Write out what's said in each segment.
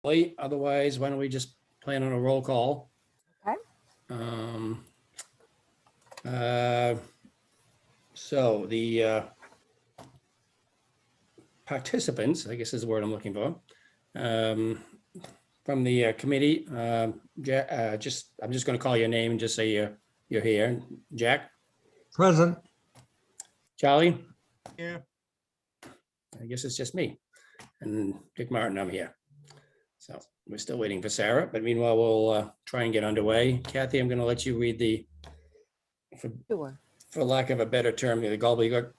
Otherwise, why don't we just plan on a roll call? Okay. So the participants, I guess is the word I'm looking for, from the committee, I'm just going to call your name and just say you're here. Jack? Present. Charlie? Here. I guess it's just me. And Dick Martin, I'm here. So we're still waiting for Sarah, but meanwhile, we'll try and get underway. Kathy, I'm going to let you read the, Sure. for lack of a better term, the gobbledygook.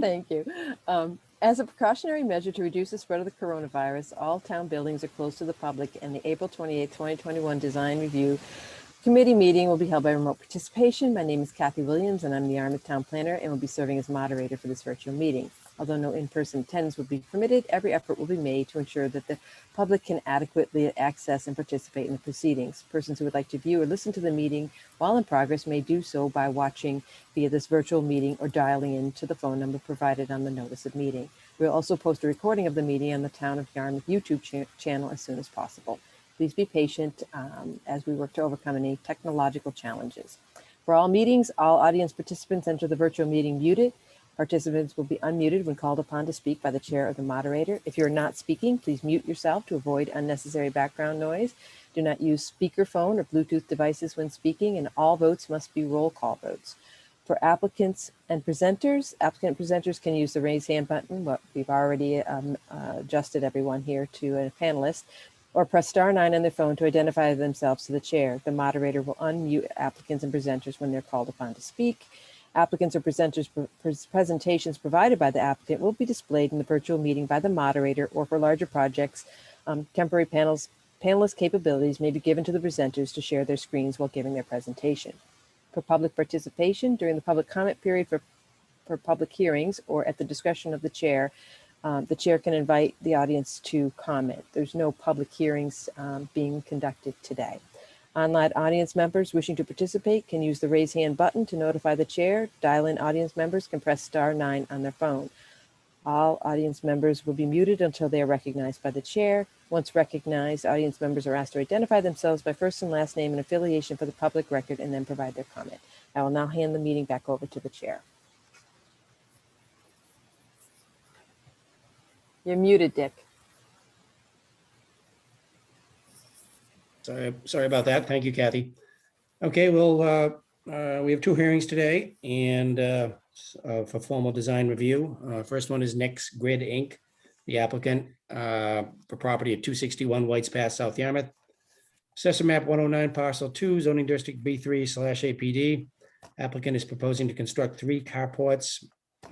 Thank you. As a precautionary measure to reduce the spread of the coronavirus, all town buildings are closed to the public, and the April 28, 2021 Design Review Committee meeting will be held by remote participation. My name is Kathy Williams, and I'm the Yarmouth Town Planner and will be serving as moderator for this virtual meeting. Although no in-person attendance will be permitted, every effort will be made to ensure that the public can adequately access and participate in the proceedings. Persons who would like to view or listen to the meeting while in progress may do so by watching via this virtual meeting or dialing in to the phone number provided on the notice of meeting. We'll also post a recording of the meeting on the Town of Yarmouth YouTube channel as soon as possible. Please be patient as we work to overcome any technological challenges. For all meetings, all audience participants enter the virtual meeting muted. Participants will be unmuted when called upon to speak by the chair or the moderator. If you're not speaking, please mute yourself to avoid unnecessary background noise. Do not use speakerphone or Bluetooth devices when speaking, and all votes must be roll call votes. For applicants and presenters, applicant presenters can use the raise hand button, what we've already adjusted everyone here to a panelist, or press *9 on their phone to identify themselves to the chair. The moderator will unmute applicants and presenters when they're called upon to speak. Applicants or presenters' presentations provided by the applicant will be displayed in the virtual meeting by the moderator, or for larger projects, temporary panelist capabilities may be given to the presenters to share their screens while giving their presentation. For public participation during the public comment period for public hearings or at the discretion of the chair can invite the audience to comment. There's no public hearings being conducted today. Online audience members wishing to participate can use the raise hand button to notify the chair. Dial-in audience members can press *9 on their phone. All audience members will be muted until they are recognized by the chair. Once recognized, audience members are asked to identify themselves by first and last name and affiliation for the public record and then provide their comment. I will now hand the meeting back over to the chair. You're muted, Dick. Sorry about that. Thank you, Kathy. Okay, well, we have two hearings today and for formal design review. First one is Next Grid Inc., the applicant for property at 261 Whites Pass, South Yarmouth. Assessor map 109, parcel 2, zoning district B3/APD. Applicant is proposing to construct 3 carports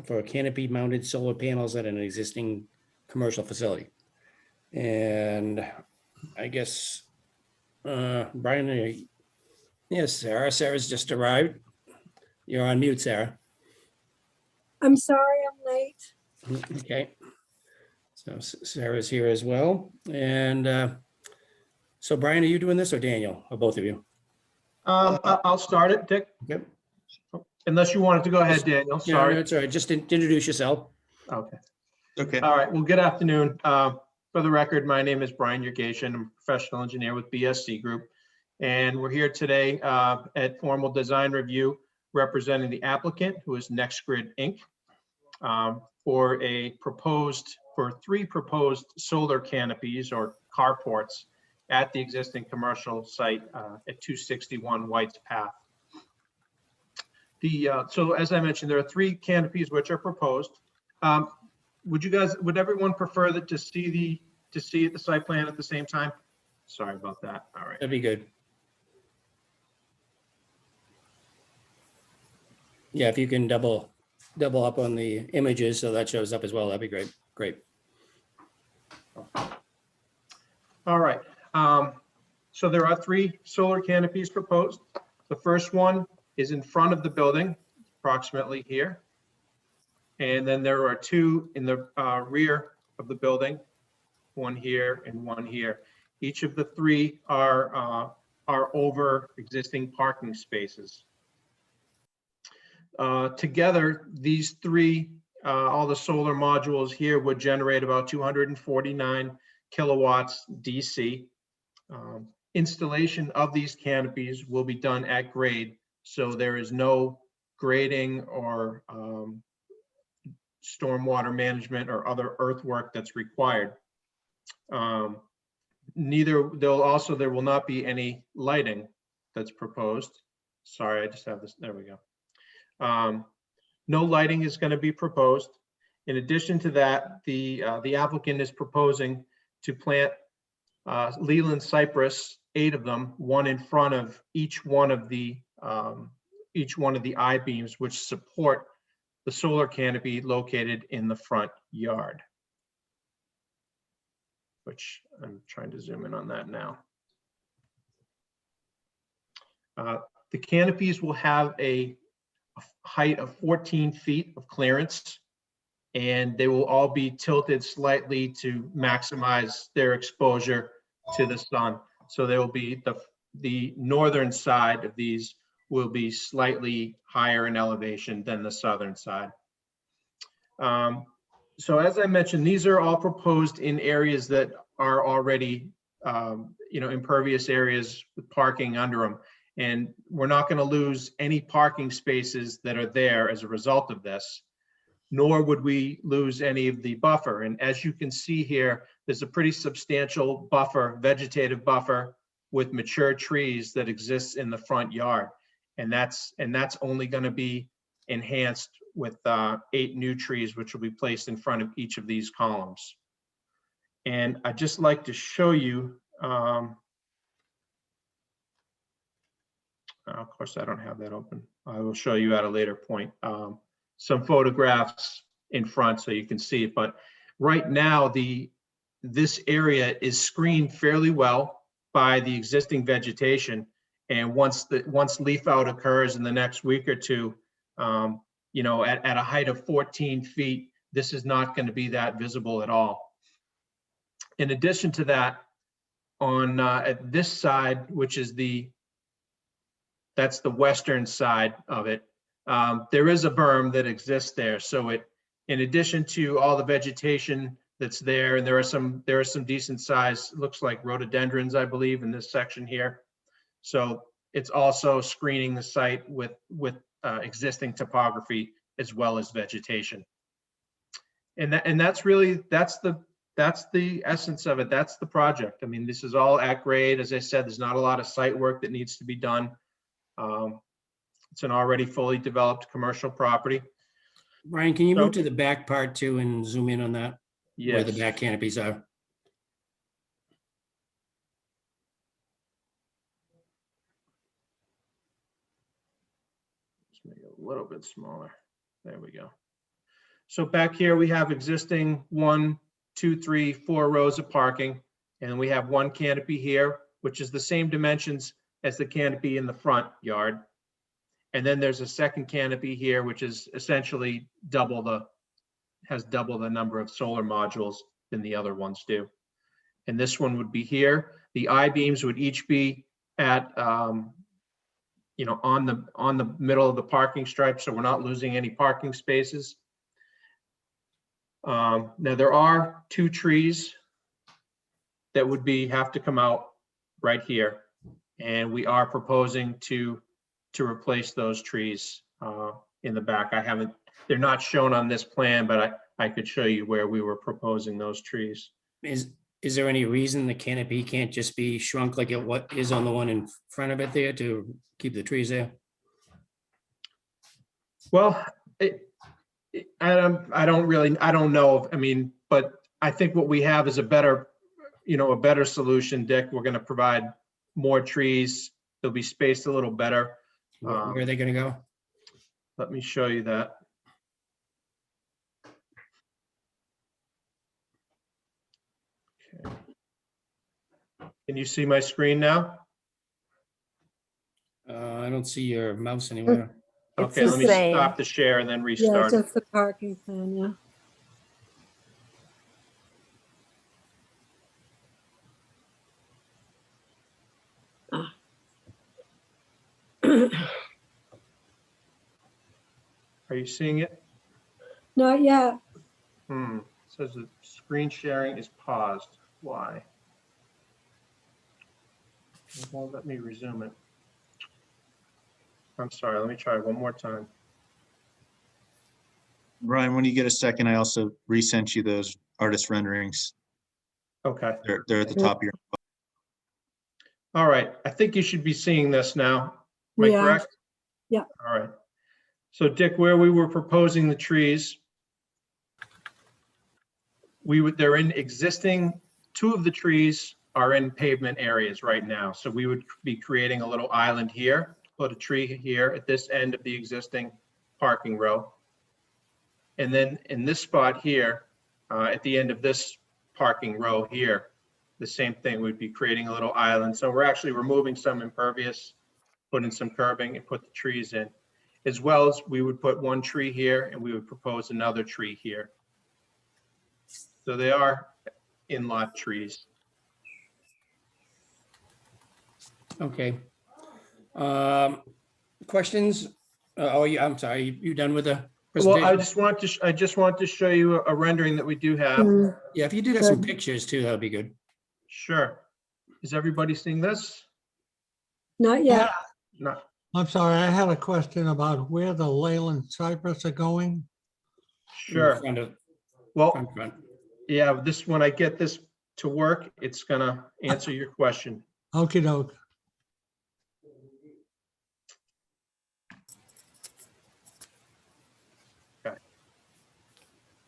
for canopy mounted solar panels at an existing commercial facility. And I guess, Brian, yes, Sarah's just arrived. You're on mute, Sarah. I'm sorry I'm late. Okay. So Sarah's here as well. And so Brian, are you doing this or Daniel, or both of you? I'll start it, Dick. Yep. Unless you wanted to go ahead, Daniel. Yeah, Sorry. no, it's all right. Just introduce yourself. Okay. Okay. All right. Well, good afternoon. For the record, my name is Brian Yergation. I'm a professional engineer with BSC Group. And we're here today at formal design review representing the applicant, who is Next Grid Inc., for 3 proposed solar canopies or carports at the existing commercial site at 261 Whites Path. So as I mentioned, there are 3 canopies which are proposed. Would everyone prefer that to see the site plan at the same time? Sorry about that. All right. That'd be good. Yeah, if you can double up on the images so that shows up as well, that'd be great. Great. All right. So there are 3 solar canopies proposed. The first one is in front of the building, approximately here. And then there are 2 in the rear of the building, 1 here and 1 here. Each of the 3 are over existing parking spaces. Together, these 3, all the solar modules here would generate about 249 kilowatts DC. Installation of these canopies will be done at grade, so there is no grading or stormwater management or other earthwork that's required. There will not be any lighting that's proposed. Sorry, I just have this, there we go. No lighting is going to be proposed. In addition to that, the applicant is proposing to plant Leland cypress, 8 of them, one in front of each one of the I-beams, which support the solar canopy located in the front yard, which I'm trying to zoom in on that now. The canopies will have a height of 14 feet of clearance, and they will all be tilted slightly to maximize their exposure to the sun. So there will be the northern side of these will be slightly higher in elevation than the southern side. So as I mentioned, these are all proposed in areas that are already, impervious areas with parking under them. And we're not going to lose any parking spaces that are there as a result of this, nor would we lose any of the buffer. And as you can see here, there's a pretty substantial buffer, vegetative buffer with mature trees that exists in the front yard. And that's only going to be enhanced with 8 new trees, which will be placed in front of each of these columns. And I'd just like to show you, of course, I don't have that open. I will show you at a later point some photographs in front so you can see it. But right now, this area is screened fairly well by the existing vegetation. And once leaf out occurs in the next week or two, at a height of 14 feet, this is not going to be that visible at all. In addition to that, on at this side, which is that's the western side of it, there is a berm that exists there. So in addition to all the vegetation that's there, and there are some decent size, looks like rhododendrons, I believe, in this section here. So it's also screening the site with existing topography as well as vegetation. And that's the essence of it. That's the project. I mean, this is all at grade. As I said, there's not a lot of site work that needs to be done. It's an already fully developed commercial property. Brian, can you move to the back part too and zoom in on that? Yes. Where the back canopies are. Let's make it a little bit smaller. There we go. So back here we have existing 1, 2, 3, 4 rows of parking, and we have one canopy here, which is the same dimensions as the canopy in the front yard. And then there's a second canopy here, which is essentially has double the number of solar modules than the other ones do. And this one would be here. The I-beams would each be at, on the middle of the parking stripe, so we're not losing any parking spaces. Now there are 2 trees that would have to come out right here, and we are proposing to replace those trees in the back. They're not shown on this plan, but I could show you where we were proposing those trees. Is there any reason the canopy can't just be shrunk like what is on the one in front of it there to keep the trees there? Well, I don't know. I mean, but I think what we have is a better solution, Dick. We're going to provide more trees. They'll be spaced a little better. Where are they going to go? Let me show you that. Okay. Can you see my screen now? I don't see your mouse anywhere. It's Okay, the let me same. stop the share and then Yeah, restart. just the parking plan, yeah. Are you seeing it? Not yet. It says the screen sharing is paused. why. It won't let me resume it. I'm sorry, let me try one more time. Brian, when you get a second, I also resent you those artist renderings. Okay, They're at the top of your. all right. I think you should be seeing this now. Am I We are. correct? Yeah. All right. So Dick, where we were proposing the trees, they're in existing, two of the trees are in pavement areas right now. So we would be creating a little island here, put a tree here at this end of the existing parking row. And then in this spot here, at the end of this parking row here, the same thing, we'd be creating a little island. So we're actually removing some impervious, putting some curbing and put the trees in. As well as we would put one tree here and we would propose another tree here. So they are in-lot trees. Okay. Questions? I'm sorry, you done with the Well, I presentation? just want to show you a rendering that we do have. Mm, Yeah, if you did have some Good. pictures too, that'd be good. Sure. Is everybody seeing this? Not yet. No. I'm sorry, I had a question about where the Leyland cypress are going. Sure. Front of- Well, front. yeah, when I get this to work, it's gonna answer your question. Okey doke.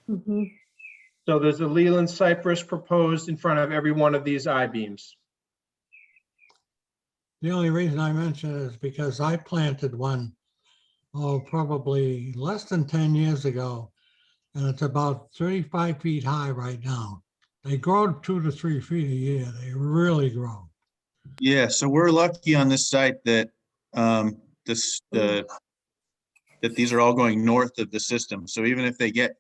Mhm. So there's a Leland cypress proposed in front of every one of these I-beams. The only reason I mention it is because I planted one, oh, probably less than 10 years ago. And it's about 35 feet high right now. They grow 2 to 3 feet a year. They really grow. Yeah, so we're lucky on this site that that these are all going north of the system. So even if they get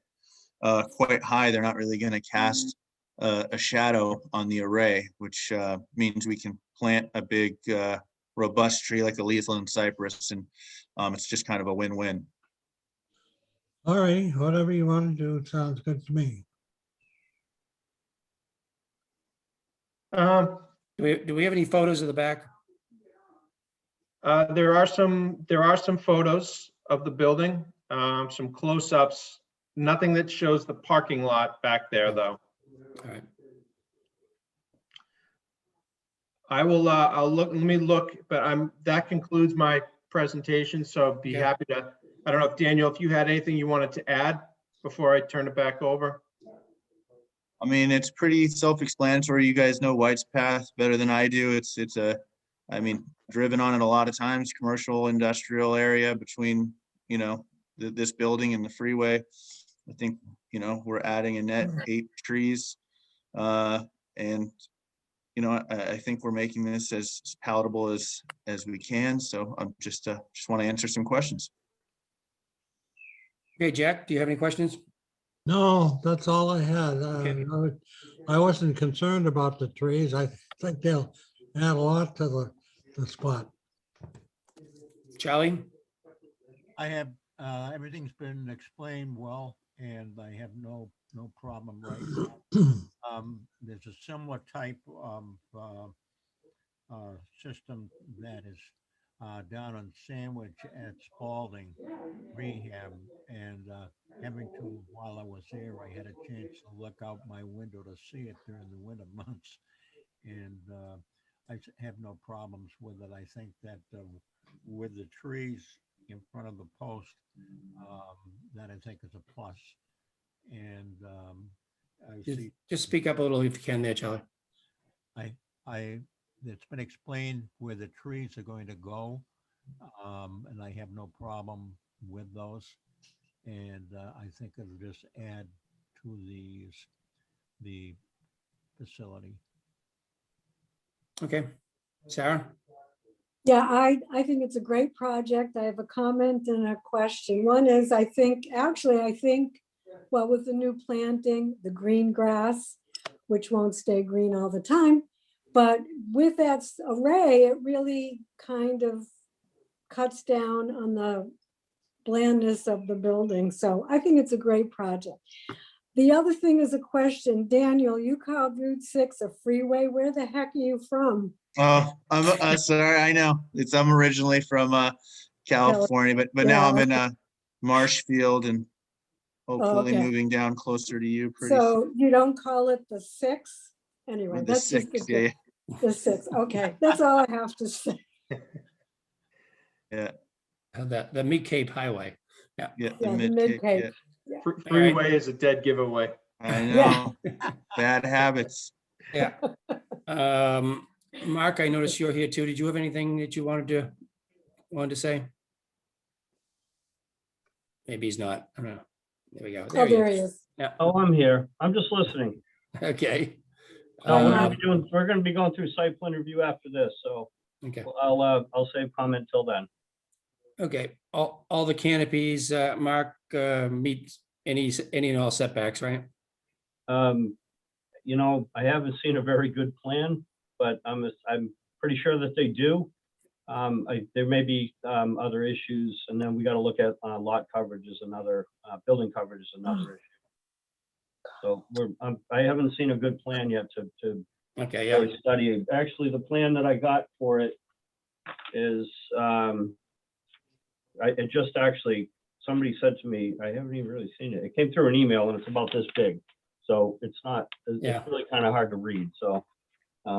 quite high, they're not really going to cast a shadow on the array, which means we can plant a big robust tree like the Leland cypress, and it's just kind of a win-win. All right, whatever you want to do, sounds good to me. Do we have any photos of the back? There are some photos of the building, some close-ups, nothing that shows the parking lot back there, though. All right. I'll look, let me look, but that concludes my presentation, so I'd be Okay. happy to, I don't know if Daniel, if you had anything you wanted to add before I turn it back over? I mean, it's pretty self-explanatory. You guys know White's Path better than I do. I mean, driven on it a lot of times, commercial, industrial area between, this building and the freeway. I think, we're adding a net 8 trees. And, I think we're making this as palatable as we can. So I'm just want to answer some questions. Okay, Jack, do you have any questions? No, that's all I had. Okay. I wasn't concerned about the trees. I think they'll add a lot to the spot. Charlie? I have, everything's been explained well, and I have no problem right now. There's a similar type of system that is down on Sandwich at Spalding Rehab, and while I was there, I had a chance to look out my window to see it during the winter months, and have no problems with it. I think that with the trees in front of the post, that I think is a plus. And I see, Just speak up a little if you can there, Charlie. it's been explained where the trees are going to go, and I have no problem with those. And I think it'll just add to the facility. Okay. Sarah? Yeah, I think it's a great project. I have a comment and a question. One is, I think, well, with the new planting, the green grass, which won't stay green all the time, but with that array, it really kind of cuts down on the blandness of the building. So I think it's a great project. The other thing is a question. Daniel, you called Route 6 a freeway. Where the heck are you from? Oh, I'm sorry. I know I'm originally from California, but now I'm in Marshfield and hopefully okay. moving down closer to you pretty soon. So you don't call it the 6? Anyway, The that's just 6, yeah, the 6. Okay, that's all I have to say. yeah, The Mid Cape Highway. the Yeah, the mid-Cape, Mid-Cape. yeah. Freeway is a dead giveaway. I Yeah. know, bad habits. Yeah. Mark, I noticed you're here too. Did you have anything that you wanted to say? Maybe he's not. I don't know. There we go. Oh, he there is. he is. Yeah. Oh, I'm here. I'm just listening. Okay. No, Um, we're gonna be going through site plan review after this, so Okay. I'll save comment till then. Okay. All the canopies, Mark, meet any and all setbacks, right? You know, I haven't seen a very good plan, but I'm pretty sure that they do. There may be other issues, and then we got to look at lot coverage is another, building coverage is another issue. So I haven't seen a good plan yet to Okay. Yeah. really study it. Actually, the plan that I got for it is, it just actually, somebody said to me, I haven't even really seen it. It came through an email and it's about this big. So it's not, Yeah. it's really kind of hard to read. So, you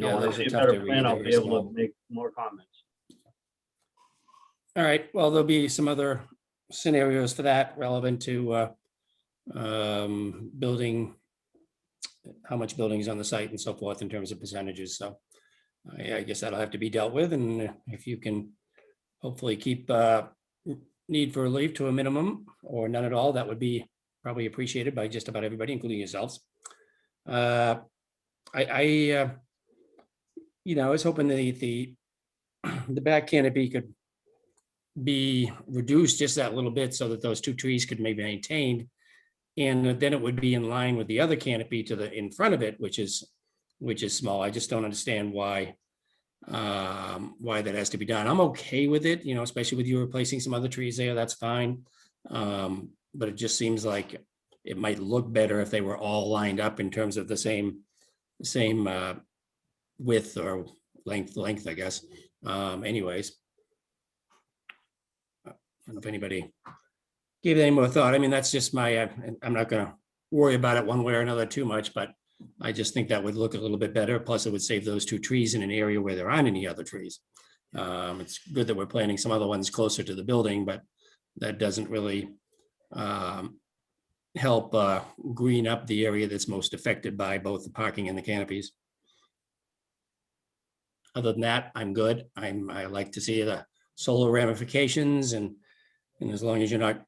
know, Yeah, when I those are see a tough better to read. plan, They're I'll very be able small. to make more comments. All right. Well, there'll be some other scenarios for that relevant to building, how much building is on the site and so forth in terms of percentages. So I guess that'll have to be dealt with. And if you can hopefully keep need for relief to a minimum or none at all, that would be probably appreciated by just about everybody, including yourselves. I was hoping that the back canopy could be reduced just that little bit so that those two trees could maybe be maintained. And then it would be in line with the other canopy to the in front of it, which is small. I just don't understand why that has to be done. I'm okay with it, especially with you replacing some other trees there, that's fine. But it just seems like it might look better if they were all lined up in terms of the same width or length, I guess. Anyways. I don't know if anybody gave it any more thought. I mean, that's just I'm not gonna worry about it one way or another too much, but I just think that would look a little bit better. Plus it would save those two trees in an area where there aren't any other trees. It's good that we're planting some other ones closer to the building, but that doesn't really help green up the area that's most affected by both the parking and the canopies. Other than that, I'm good. I like to see the solar ramifications and as long as you're not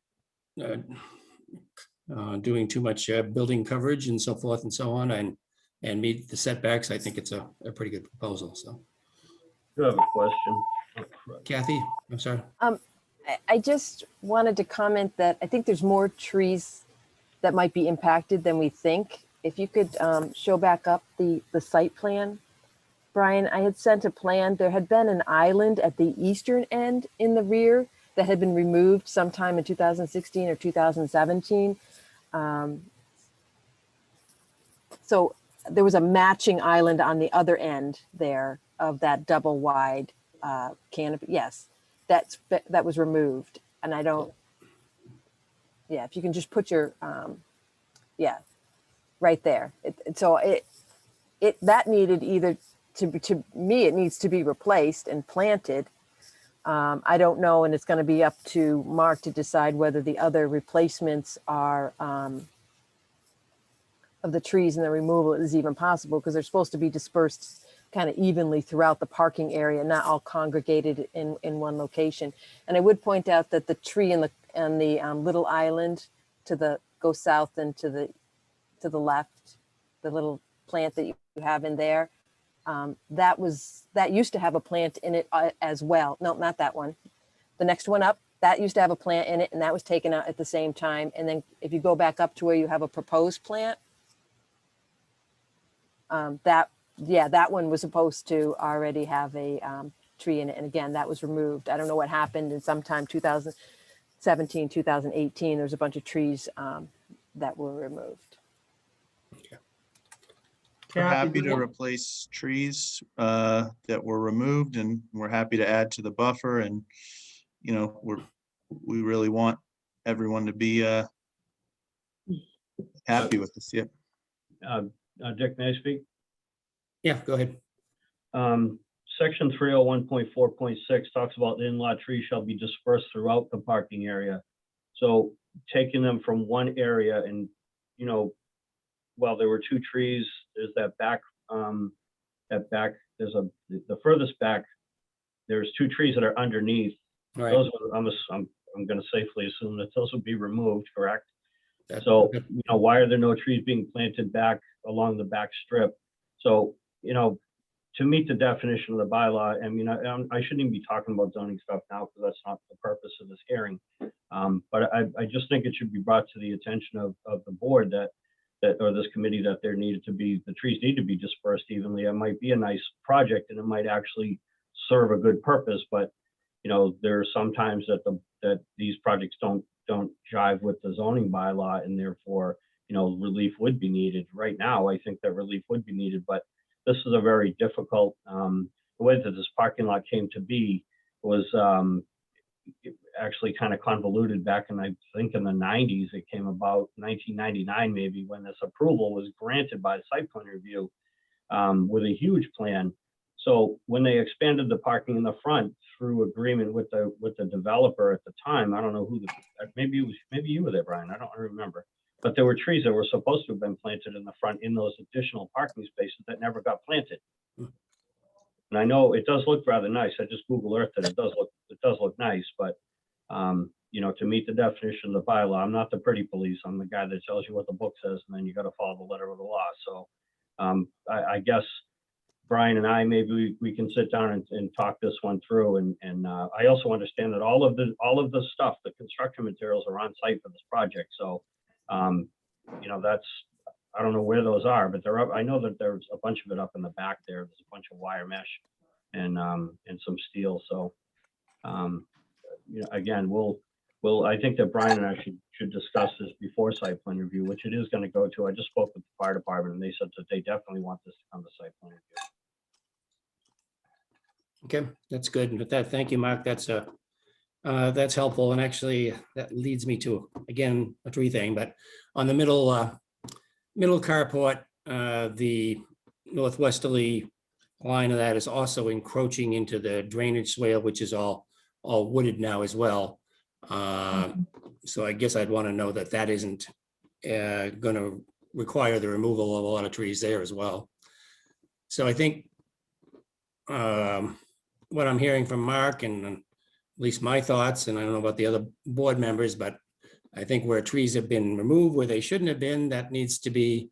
doing too much building coverage and so forth and so on and meet the setbacks, I think it's a pretty good proposal. So. Do have a question. Kathy, I'm sorry. I just wanted to comment that I think there's more trees that might be impacted than we think. If you could show back up the site plan. Brian, I had sent a plan. There had been an island at the eastern end in the rear that had been removed sometime in 2016 or 2017. So there was a matching island on the other end there of that double wide canopy. Yes, that was removed. And I don't, yeah, if you can just put your, right there. That needed either to me, it needs to be replaced and planted. I don't know, and it's going to be up to Mark to decide whether the other replacements are of the trees and the removal is even possible, because they're supposed to be dispersed kind of evenly throughout the parking area, not all congregated in one location. And I would point out that the tree and the little island go south and to the left, the little plant that you have in there. That used to have a plant in it as well. No, not that one. The next one up, that used to have a plant in it, and that was taken out at the same time. And then if you go back up to where you have a proposed plant, that one was supposed to already have a tree in it. And again, that was removed. I don't know what happened in sometime 2017, 2018. There's a bunch of trees that were removed. We're Kathy, happy do to you- replace trees that were removed, and we're happy to add to the buffer, and, you know, we really want everyone to be happy with this. Yep. Dick, may I speak? Yeah, go ahead. Section 301.4.6 talks about the in-lot trees shall be dispersed throughout the parking area. So taking them from one area and, you know, well, there were two trees, there's that back, there's the furthest back, there's two trees that are underneath. All right. Those, I'm gonna safely assume that those will be removed, correct? That- So, you know, why are there no trees being planted back along the back strip? So, you know, to meet the definition of the bylaw, I mean, I shouldn't even be talking about zoning stuff now because that's not the purpose of this hearing. But I just think it should be brought to the attention of the board that or this committee that there needed to be, the trees need to be dispersed evenly. It might be a nice project and it might actually serve a good purpose, but you know, there are some times that these projects don't jive with the zoning bylaw, and therefore, you know, relief would be needed. Right now, I think that relief would be needed, but this is a very difficult, the way that this parking lot came to be was actually kind of convoluted back in, I think in the 90s. It came about 1999 maybe, when this approval was granted by the site plan review with a huge plan. So when they expanded the parking in the front through agreement with the developer at the time, I don't know who maybe you were there, Brian, I don't remember. But there were trees that were supposed to have been planted in the front in those additional parking spaces that never got planted. And I know it does look rather nice. I just Google Earthed it. It does look nice, but you know, to meet the definition of the bylaw, I'm not the pretty police. I'm the guy that tells you what the book says, and then you got to follow the letter of the law. So I guess Brian and I, maybe we can sit down and talk this one through. And I also understand that all of the stuff, the construction materials are on site for this project. So you know, I don't know where those are, but they're up. I know that there's a bunch of it up in the back there. There's a bunch of wire mesh and some steel. So you know, again, I think that Brian and I should discuss this before site plan review, which it is going to go to. I just spoke with the fire department and they said that they definitely want this to come to site plan review. Okay, that's good. And with that, thank you, Mark. That's helpful. And actually that leads me to, again, a tree thing, but on the middle carport, the northwesterly line of that is also encroaching into the drainage swale, which is all wooded now as well. So I guess I'd want to know that isn't going to require the removal of a lot of trees there as well. So I think what I'm hearing from Mark, and at least my thoughts, and I don't know about the other board members, but I think where trees have been removed where they shouldn't have been, that needs to be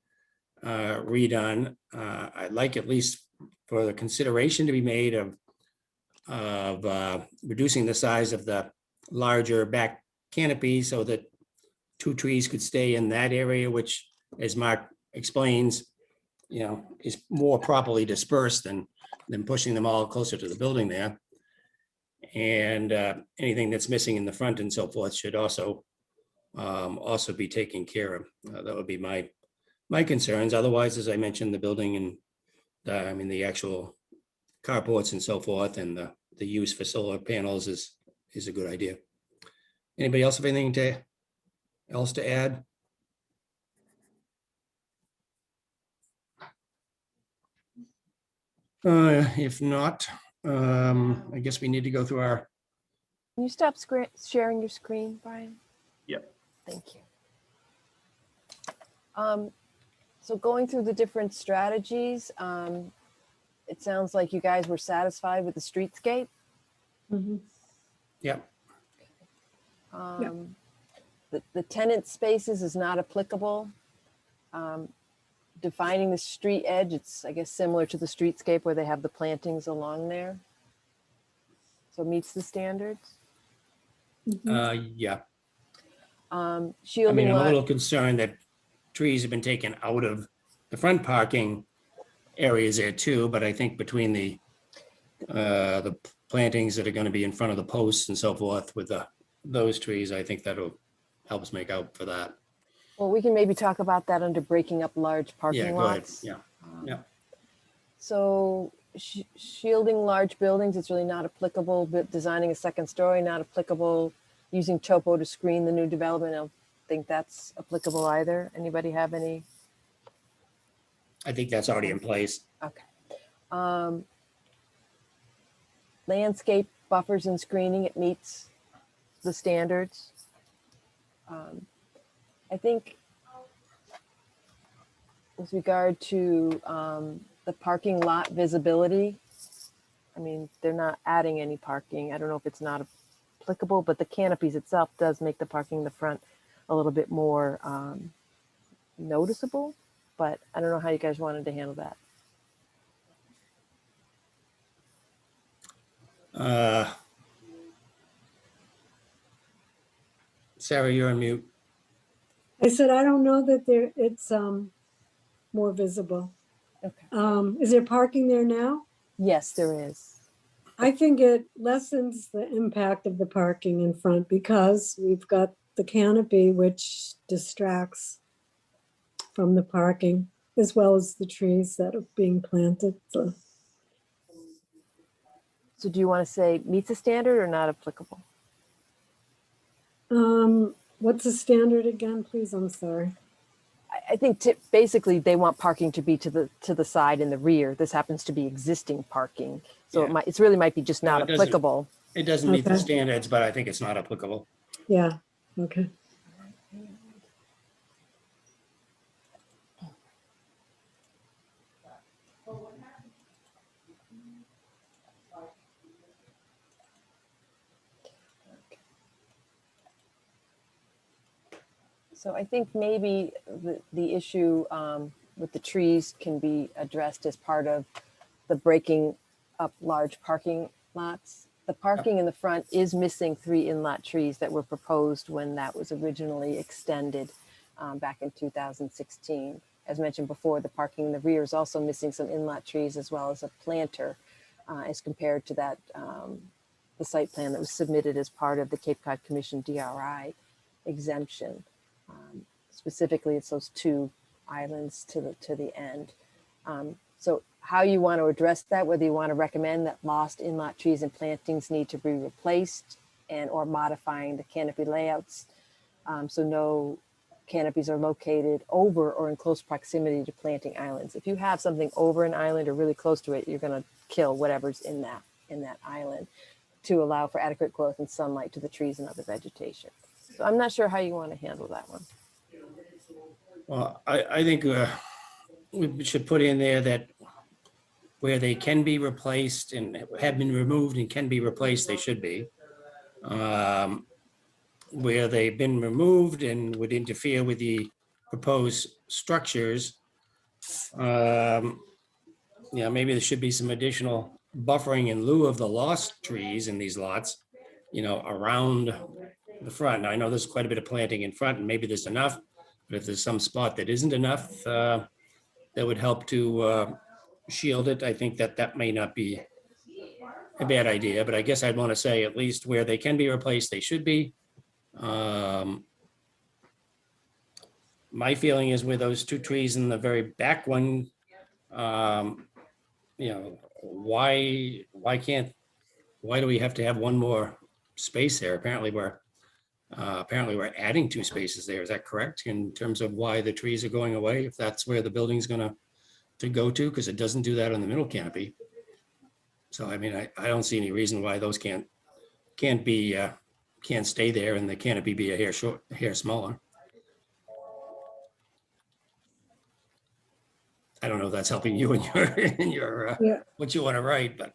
redone. I'd like at least for the consideration to be made of reducing the size of the larger back canopy so that two trees could stay in that area, which, as Mark explains, you know, is more properly dispersed than pushing them all closer to the building there. And anything that's missing in the front and so forth should also be taken care of. That would be my concerns. Otherwise, as I mentioned, the building and the actual carports and so forth, and the use for solar panels is a good idea. Anybody else have anything else to add? If not, I guess we need to go through our. Can you stop sharing your screen, Brian? Yep. Thank you. So going through the different strategies, it sounds like you guys were satisfied with the streetscape. Mhm. Yeah. The tenant spaces is not applicable. Defining the street edge, it's, I guess, similar to the streetscape where they have the plantings along there. So it meets the standards. Yeah. I Shielding mean, I'm a lot, little concerned that trees have been taken out of the front parking areas there too, but I think between the plantings that are going to be in front of the posts and so forth with those trees, I think that'll help us make out for that. Well, we can maybe talk about that under breaking up large Yeah, parking go ahead. lots. Yeah, yeah. So shielding large buildings, it's really not applicable, but designing a second story, not applicable. Using topo to screen the new development, I don't think that's applicable either. Anybody have any? I think that's already in place. Okay. Landscape buffers and screening, it meets the standards. I think with regard to the parking lot visibility, I mean, they're not adding any parking. I don't know if it's not applicable, but the canopies itself does make the parking in the front a little bit more noticeable, but I don't know how you guys wanted to handle that. Sarah, you're on mute. I said, I don't know that it's more visible. Okay. Is there parking there now? Yes, there is. I think it lessens the impact of the parking in front because we've got the canopy, which distracts from the parking, as well as the trees that are being planted. So So do you want to say meets a standard or not applicable? what's the standard again, please? I'm sorry. I think basically they want parking to be to the side and the rear. This happens to be existing parking. So Yeah. it really might be just No, not it doesn't. applicable. It doesn't meet the Okay. standards, but I think it's not applicable. Yeah, okay. So I think maybe the issue with the trees can be addressed as part of the breaking up large parking lots. The parking in the front is missing 3 in-lot trees that were proposed when that was originally extended back in 2016. As mentioned before, the parking in the rear is also missing some in-lot trees as well as a planter as compared to that the site plan that was submitted as part of the Cape Cod Commission DRI exemption. Specifically, it's those 2 islands to the end. So how you want to address that, whether you want to recommend that lost in-lot trees and plantings need to be replaced and or modifying the canopy layouts. So no canopies are located over or in close proximity to planting islands. If you have something over an island or really close to it, you're going to kill whatever's in that island to allow for adequate growth and sunlight to the trees and other vegetation. So I'm not sure how you want to handle that one. Well, I think we should put in there that where they can be replaced and have been removed and can be replaced, they should be. Where they've been removed and would interfere with the proposed structures, maybe there should be some additional buffering in lieu of the lost trees in these lots, around the front. Now, I know there's quite a bit of planting in front and maybe there's enough, but if there's some spot that isn't enough, that would help to shield it. I think that may not be a bad idea, but I guess I'd want to say at least where they can be replaced, they should be. My feeling is with those 2 trees in the very back one, why do we have to have one more space there? Apparently we're adding 2 spaces there. Is that correct in terms of why the trees are going away? If that's where the building's gonna go to, because it doesn't do that on the middle canopy. So I mean, I don't see any reason why those can't stay there and the canopy be a hair smaller. I don't know if that's helping you in your Yeah. what you want to write, but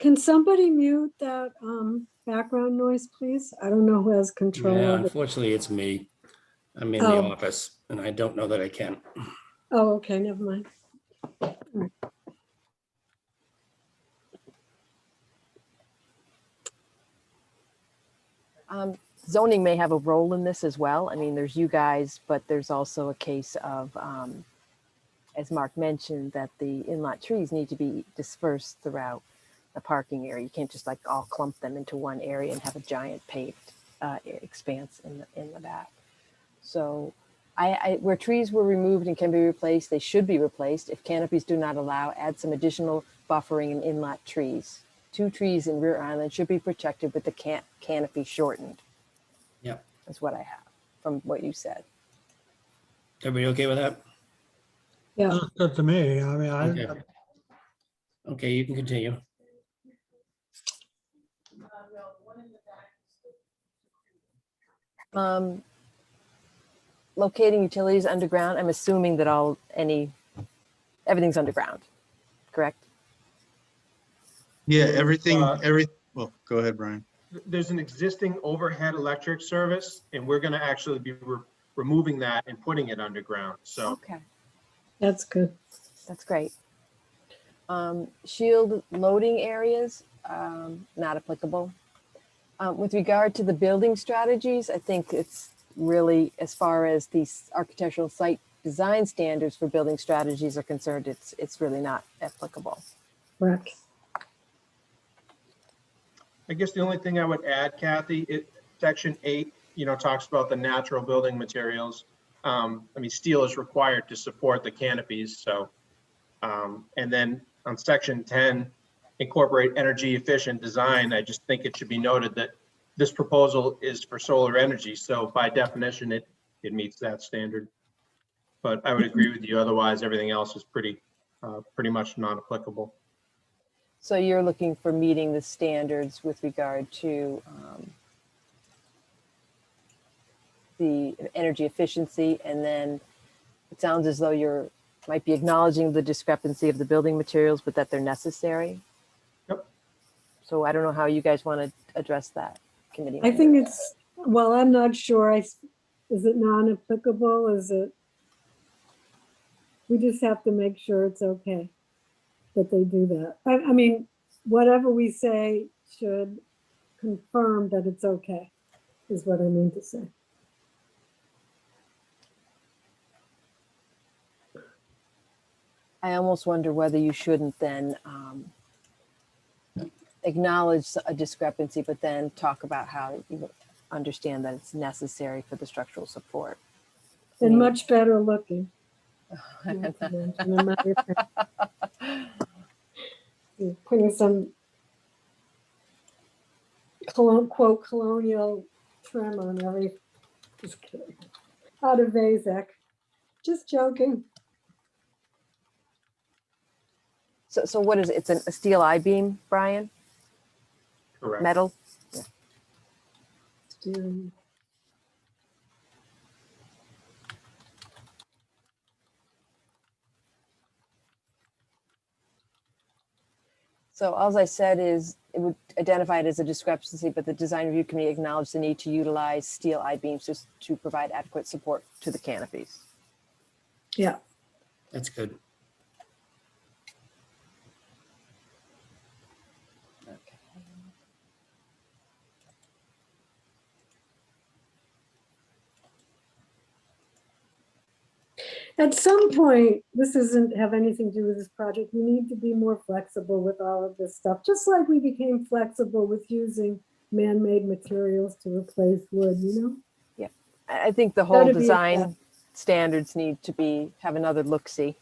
Can somebody mute that background noise, please? I don't know who has control yeah, of it. unfortunately, it's me. I'm in the office and I don't know that I can. Oh, okay, never mind. Zoning may have a role in this as well. I mean, there's you guys, but there's also a case of, as Mark mentioned, that the in-lot trees need to be dispersed throughout the parking area. You can't just like all clump them into one area and have a giant paved expanse in the back. So where trees were removed and can be replaced, they should be replaced. If canopies do not allow, add some additional buffering and inlet trees. 2 trees in rear island should be protected with the canopy shortened. Yep. That's what I have from what you said. Everybody okay with that? Yeah, Looks good to me. I mean, Okay. Okay, you can continue. Locating utilities underground, I'm assuming that everything's underground, correct? Yeah, Uh, well, go ahead, Brian. There's an existing overhead electric service, and we're gonna actually be removing that and putting it underground. So Okay, that's good. that's great. Shield loading areas, not applicable. With regard to the building strategies, I think it's really, as far as these architectural site design standards for building strategies are concerned, it's really not applicable. Correct. I guess the only thing I would add, Kathy, section 8, talks about the natural building materials. I mean, steel is required to support the canopies. So, and then on section 10, incorporate energy efficient design. I just think it should be noted that this proposal is for solar energy. So by definition, it meets that standard. But I would agree with you. Otherwise, everything else is pretty much non-applicable. So you're looking for meeting the standards with regard to the energy efficiency, and then it sounds as though you're might be acknowledging the discrepancy of the building materials, but that they're necessary. Yep. So I don't know how you guys want to address that, committee. I think it's, well, I'm not sure. Is it non-applicable? Is it? We just have to make sure it's okay that they do that. I mean, whatever we say should confirm that it's okay, is what I mean to say. I almost wonder whether you shouldn't then acknowledge a discrepancy, but then talk about how you understand that it's necessary for the structural support. And much better looking. In my opinion. You're putting some quote colonial trim on every, just kidding. Out of Vazek. Just joking. So what is it? It's a steel I-beam, Brian? Correct. Metal? Steering. So all I said is it would identify it as a discrepancy, but the design review committee acknowledged the need to utilize steel I-beams just to provide adequate support to the canopies. Yeah. That's good. Okay. At some point, this doesn't have anything to do with this project. We need to be more flexible with all of this stuff, just like we became flexible with using man-made materials to replace wood, you know? Yeah, I think the whole Gotta be a design step. standards need to have another look-see.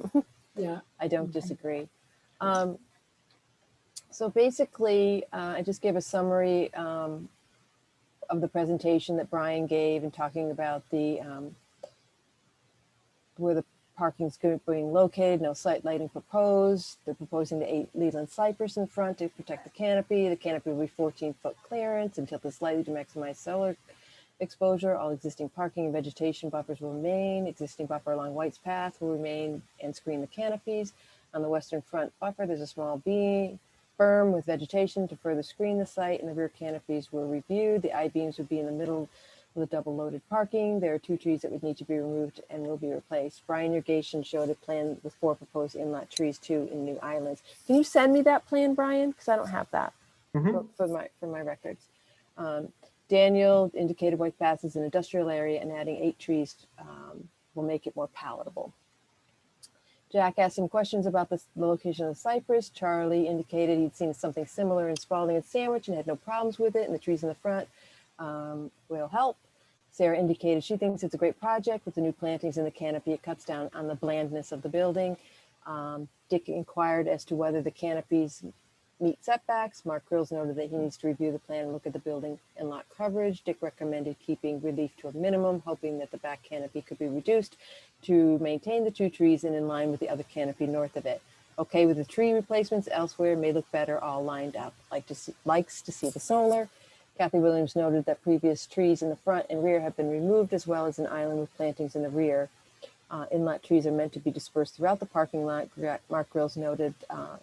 Yeah. I don't disagree. So basically, I just gave a summary of the presentation that Brian gave and talking about the where the parking is being located, no site lighting proposed. They're proposing the 8 Leland cypress in front to protect the canopy. The canopy will be 14-foot clearance and tilted slightly to maximize solar exposure. All existing parking and vegetation buffers will remain. Existing buffer along White's Path will remain and screen the canopies. On the western front buffer, there's a small berm with vegetation to further screen the site, and the rear canopies were reviewed. The I-beams would be in the middle of the double loaded parking. There are 2 trees that would need to be removed and will be replaced. Brian Irrigation showed a plan with 4 proposed inlet trees, 2 in new islands. Can you send me that plan, Brian? Because I don't have that for my records. Daniel indicated White Path is an industrial area, and adding 8 trees will make it more palatable. Jack asked some questions about the location of the cypress. Charlie indicated he'd seen something similar in Spalding and Sandwich and had no problems with it, and the trees in the front will help. Sarah indicated she thinks it's a great project with the new plantings in the canopy. It cuts down on the blandness of the building. Dick inquired as to whether the canopies meet setbacks. Mark Grills noted that he needs to review the plan and look at the building and lot coverage. Dick recommended keeping relief to a minimum, hoping that the back canopy could be reduced to maintain the 2 trees and in line with the other canopy north of it. Okay with the tree replacements elsewhere, may look better all lined up. Likes to see the solar. Kathy Williams noted that previous trees in the front and rear have been removed, as well as an island with plantings in the rear. Inlet trees are meant to be dispersed throughout the parking lot. Mark Grills noted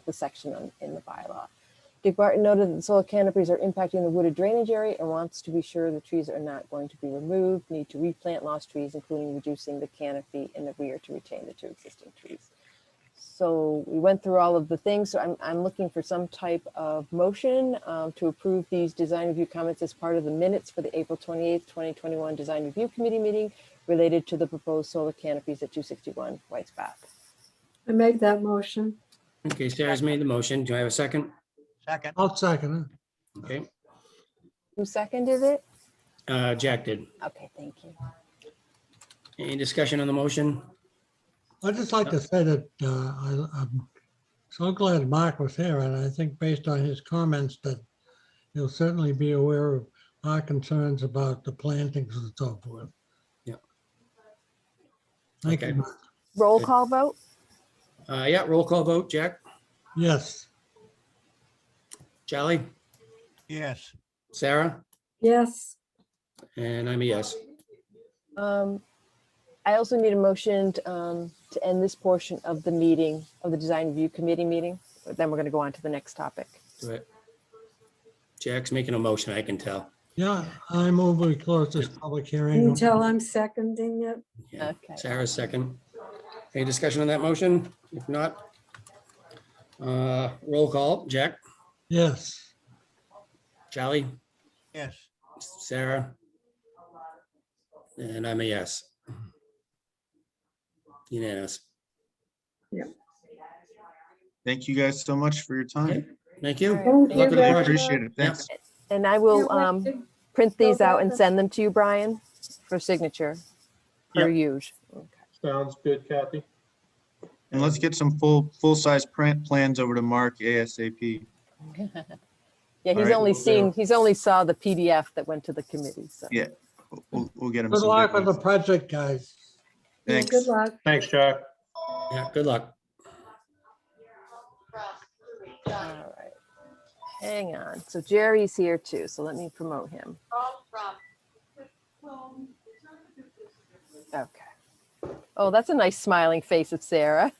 the section in the bylaw. Dick Barton noted that the solar canopies are impacting the wooded drainage area and wants to be sure the trees are not going to be removed. Need to replant lost trees, including reducing the canopy in the rear to retain the 2 existing trees. So we went through all of the things. So I'm looking for some type of motion to approve these design review comments as part of the minutes for the April 28th, 2021 Design Review Committee meeting related to the proposed solar canopies at 261 White's Path. I make that motion. Okay, Sarah's made the motion. Do I have a second? Second. I'll second it. Okay, Who seconded it? Jack did. Okay, thank you. Any discussion on the motion? I'd just like to say that I'm so glad Mark was here, and I think based on his comments that he'll certainly be aware of our concerns about the plantings and so forth. Yeah. Thank Okay. you, Mark. Roll Good. call vote? Yeah, roll call vote. Jack, Yes, Charlie, Yes. Sarah, Yes, and I'm a yes. I also need a motion to end this portion of the meeting, of the Design Review Committee meeting. But then we're going to go on to the next topic. Do it. Jack's making a motion, I can tell. yeah, I move we close this public can hearing. you tell I'm seconding it? Yeah. Okay. Sarah's second. Any discussion on that motion? If not, roll call. Jack, Yes, Charlie, Yes. Sarah, and I'm a yes. Unanimous. Thank you guys so much for your time. Thank you. All right. Thank Luck you, with the Rebecca. project. Appreciate it. Thanks. And I will You're welcome. print these out and Rebecca. send them to you, Brian, for signature, per use. Okay. Sounds good, Kathy. And let's get some full-size print plans over to Mark ASAP. Yeah, All he's right, only will do. seen, he's only saw the PDF that went to the committee, so. Yeah. We'll get him good some luck good with the news. project, guys. Yeah, Thanks. good luck. Thanks, Jack. Yeah, good luck. All right. Hang on. So Jerry's here too, so let me promote him. Okay. Oh, that's a nice smiling face of Sarah.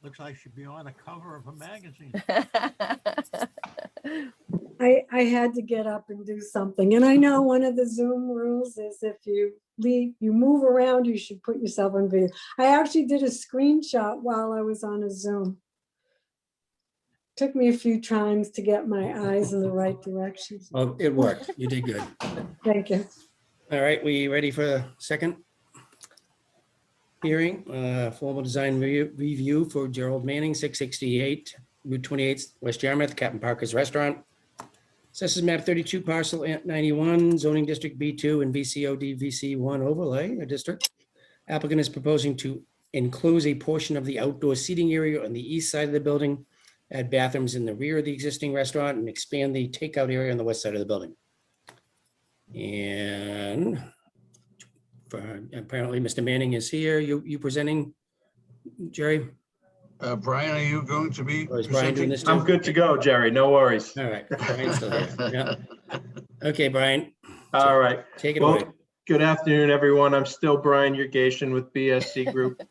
Looks like she'd be on the cover of a magazine. I had to get up and do something. And I know one of the Zoom rules is if you move around, you should put yourself on video. I actually did a screenshot while I was on a Zoom. Took me a few times to get my eyes in the right direction. Well, it worked. You did good. Thank you. All right, we ready for the second hearing? Formal design review for Gerald Manning, 668 Route 28, West Yarmouth, Captain Parker's Restaurant. Assessors map 32, parcel 91, zoning district B2 and VCOD VC1 overlay, a district. Applicant is proposing to enclose a portion of the outdoor seating area on the east side of the building, add bathrooms in the rear of the existing restaurant, and expand the takeout area on the west side of the building. And apparently Mr. Manning is here. You presenting, Jerry? Brian, are you going to be? Or is Brian doing presenting? this too? I'm good to go, Jerry. No worries. All right, Brian's still here. Yeah. Okay, Brian, All right. take it away. Well, good afternoon, everyone. I'm still Brian Yurgation with BSC Group.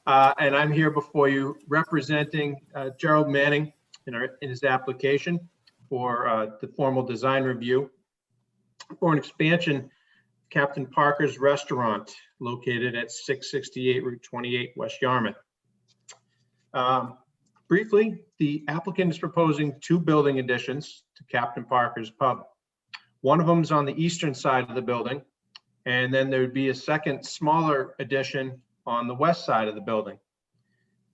And I'm here before you representing Gerald Manning in his application for the formal design review for an expansion of Captain Parker's Restaurant located at 668 Route 28, West Yarmouth. Briefly, the applicant is proposing 2 building additions to Captain Parker's Pub. One of them is on the eastern side of the building, and then there would be a second smaller addition on the west side of the building.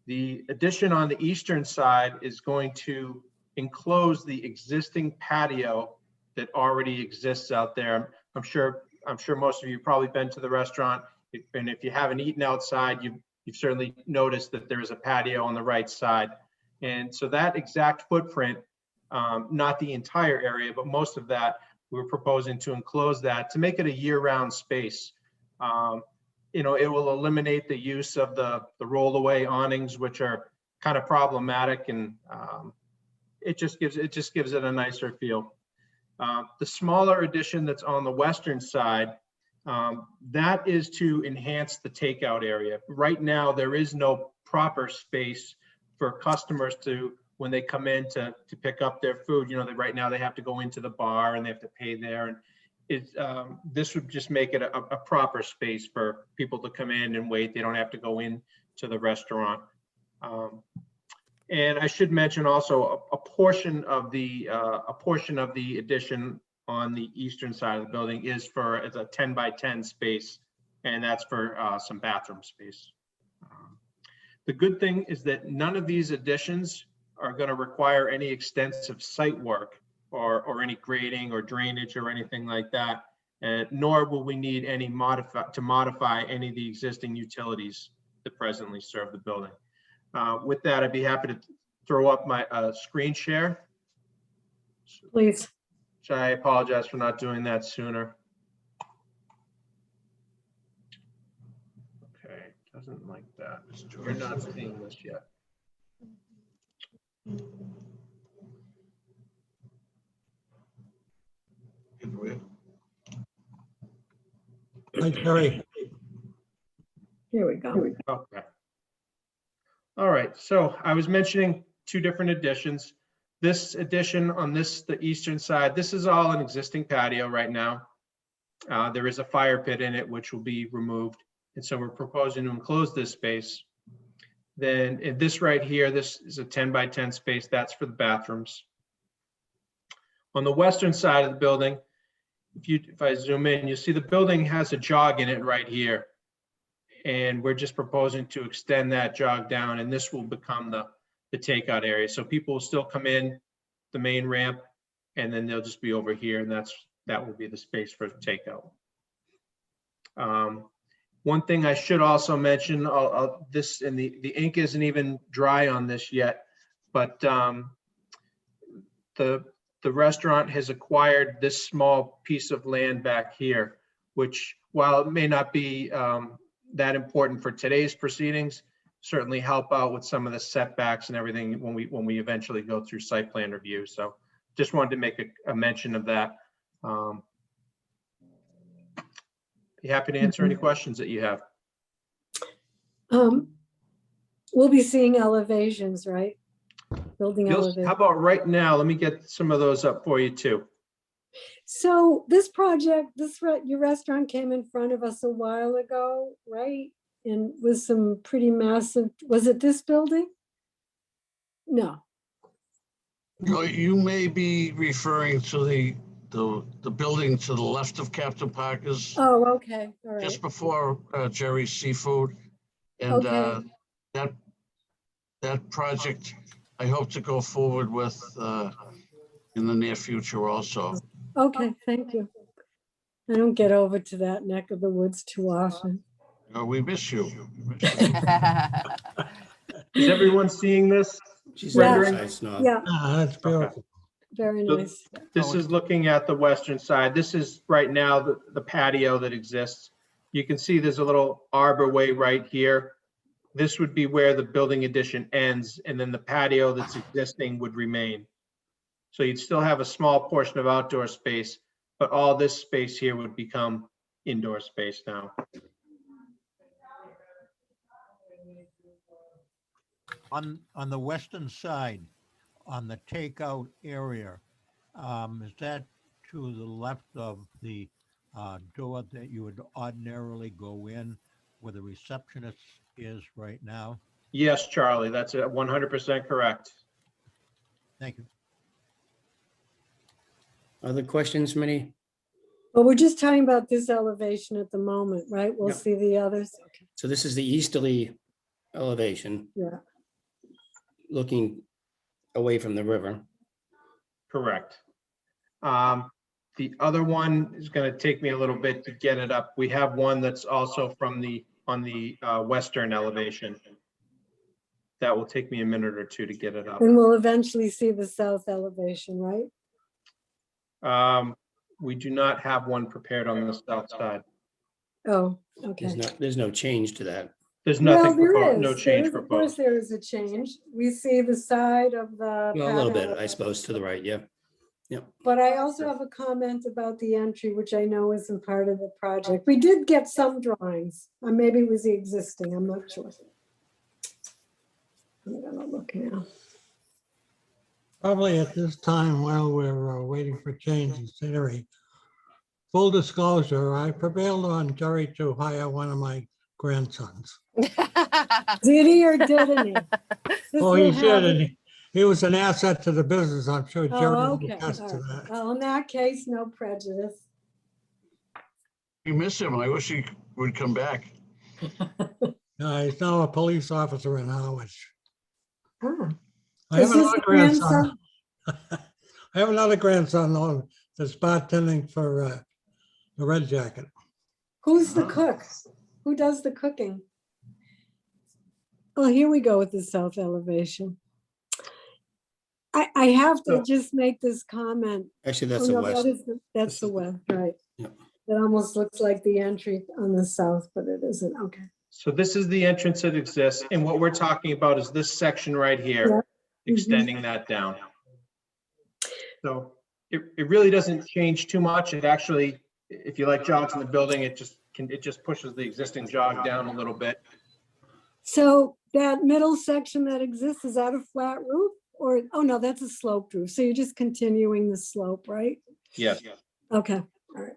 The addition on the eastern side is going to enclose the existing patio that already exists out there. I'm sure most of you probably been to the restaurant, and if you haven't eaten outside, you've certainly noticed that there is a patio on the right side. And so that exact footprint, not the entire area, but most of that, we're proposing to enclose that to make it a year-round space. You know, it will eliminate the use of the roll-away awnings, which are kind of problematic, and it just gives it a nicer feel. The smaller addition that's on the western side, that is to enhance the takeout area. Right now, there is no proper space for customers to, when they come in to pick up their food, you know, right now they have to go into the bar and they have to pay there. And this would just make it a proper space for people to come in and wait. They don't have to go in to the restaurant. And I should mention also a portion of the addition on the eastern side of the building is for, it's a 10 by 10 space, and that's for some bathroom space. The good thing is that none of these additions are going to require any extensive site work or any grading or drainage or anything like that, nor will we need any modify any of the existing utilities that presently serve the building. With that, I'd be happy to throw up my screen share. Please. I apologize for not doing that sooner. Okay, doesn't like that. You're not seeing this yet. Hi, Jerry. Here we go. Okay. All right, so I was mentioning two different additions. This addition on the eastern side, this is all an existing patio right now. There is a fire pit in it, which will be removed. And so we're proposing to enclose this space. Then in this right here, this is a 10 by 10 space. That's for the bathrooms. On the western side of the building, if I zoom in, you see the building has a jog in it right here. And we're just proposing to extend that jog down, and this will become the takeout area. So people will still come in the main ramp, and then they'll just be over here, and that will be the space for takeout. One thing I should also mention, this, and the ink isn't even dry on this yet, but the restaurant has acquired this small piece of land back here, which, while it may not be that important for today's proceedings, certainly help out with some of the setbacks and everything when we eventually go through site plan review. So just wanted to make a mention of that. Be happy to answer any questions that you have. We'll be seeing elevations, right? Building elevations. How about right now? Let me get some of those up for you too. So this project, your restaurant came in front of us a while ago, right? And with some pretty massive, was it this building? No. You may be referring to the building to the left of Captain Parker's, Oh, okay, all right. just before Jerry's Seafood. And Okay. that project, I hope to go forward with in the near future also. Okay, thank you. I don't get over to that neck of the woods too often. We miss you. Is everyone seeing this? She's Yeah. on the side snob. Yeah, That's beautiful. very So nice. This is looking at the western side. This is right now the patio that exists. You can see there's a little arbor way right here. This would be where the building addition ends, and then the patio that's existing would remain. So you'd still have a small portion of outdoor space, but all this space here would become indoor space now. On the western side, on the takeout area, is that to the left of the door that you would ordinarily go in where the receptionist is right now? Yes, Charlie, that's 100% correct. Thank you. Other questions, Minnie? But we're just talking about this elevation at the moment, right? We'll Yep. see the others. Okay. So this is the easterly elevation. Yeah. looking away from the river. Correct. The other one is going to take me a little bit to get it up. We have one that's also from on the western elevation. That will take me a minute or two to get it up. And we'll eventually see the south elevation, right? We do not have one prepared on the south side. Oh, okay. There's no change to that. There's Well, nothing there proposed, is. no There change is, of course, proposed. there is a change. We see the side of the. Well, a little pad bit, I house. suppose, to the right, yeah. But I also have a comment about the entry, which I know isn't part of the project. We did get some drawings, or maybe it was the existing, I'm not sure. I'm gonna look now. Probably at this time, while we're waiting for change in scenery. Full disclosure, I prevailed on Jerry to hire one of my grandsons. Did he or didn't he? This Oh, he will did, have and it- he was an asset to the business. I'm sure Jerry Oh, will okay. attest to All right. that. Well, in that case, no prejudice. You miss him. I wish he would come back. He's now a police officer in Harwich. Ah, I have Is this another the grandson. I have another grandson though, that's bartending for the Red Jacket. Who's the cook? Who does the cooking? Well, here we go with the south elevation. I have to So- just make this comment. Actually, Oh, that's the no, west. that's the west, right? Yep. It almost looks like the entry on the south, but it isn't. Okay. So this is the entrance that exists, and what we're talking about is this section right Yeah. here, extending that down. So it really doesn't change too much. It actually, if you like jogs in the building, it just pushes the existing jog down a little bit. So that middle section that exists, is that a flat roof? Or, oh no, that's a sloped roof. So you're just continuing the slope, right? Yes. Okay, all right.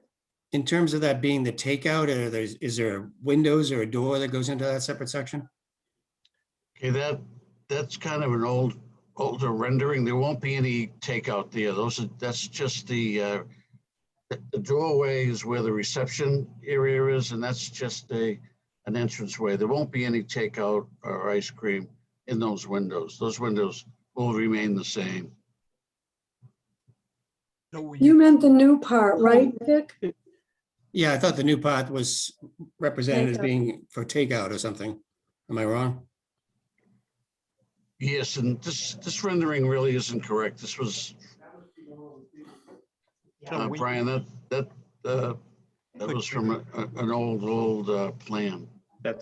In terms of that being the takeout, is there windows or a door that goes into that separate section? Okay, that's kind of an older rendering. There won't be any takeout there. That's just the doorway is where the reception area is, and that's just an entranceway. There won't be any takeout or ice cream in those windows. Those windows will remain the same. You meant the new part, right, Dick? Yeah, I thought the new part was represented as Takeout. being for takeout or something. Am I wrong? Yes, and this rendering really isn't correct. This was, Brian, that was from an old plan.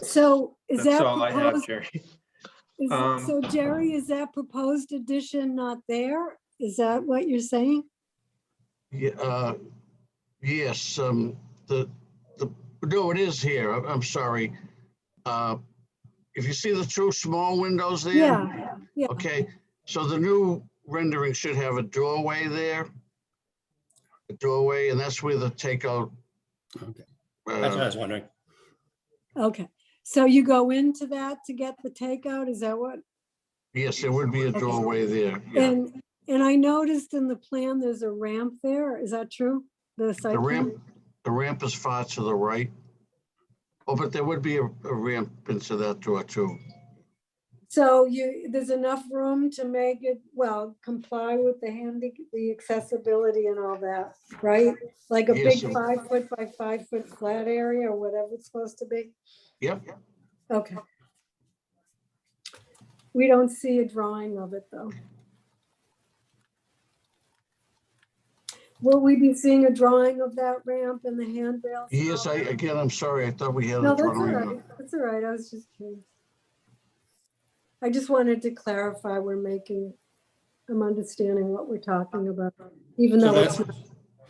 So is That's that all I have, proposed? Jerry. So Jerry, is that proposed addition not there? Is that what you're saying? Yeah, yes, no, it is here. I'm sorry. If you see the two small windows there? Yeah. Okay, so the new rendering should have a doorway there. A doorway, and that's where the takeout. Okay, that's what I was wondering. Okay, so you go into that to get the takeout, is that what? Yes, there would be a doorway there. Yeah. And I noticed in the plan, there's a ramp there, is that true? The site plan? The ramp is far to the right. Oh, but there would be a ramp into that door too. So there's enough room to make it, well, comply with the accessibility and all that, right? Like a Yes. big 5 foot by 5 foot flat area or whatever it's supposed to be? Yep. Okay. We don't see a drawing of it though. Will we be seeing a drawing of that ramp and the handrails? and Yes, all that? I'm sorry. I thought we had No, a that's all drawing. right. That's all right. I was just curious. I just wanted to clarify I'm understanding what we're talking about, even So though it's that's, not.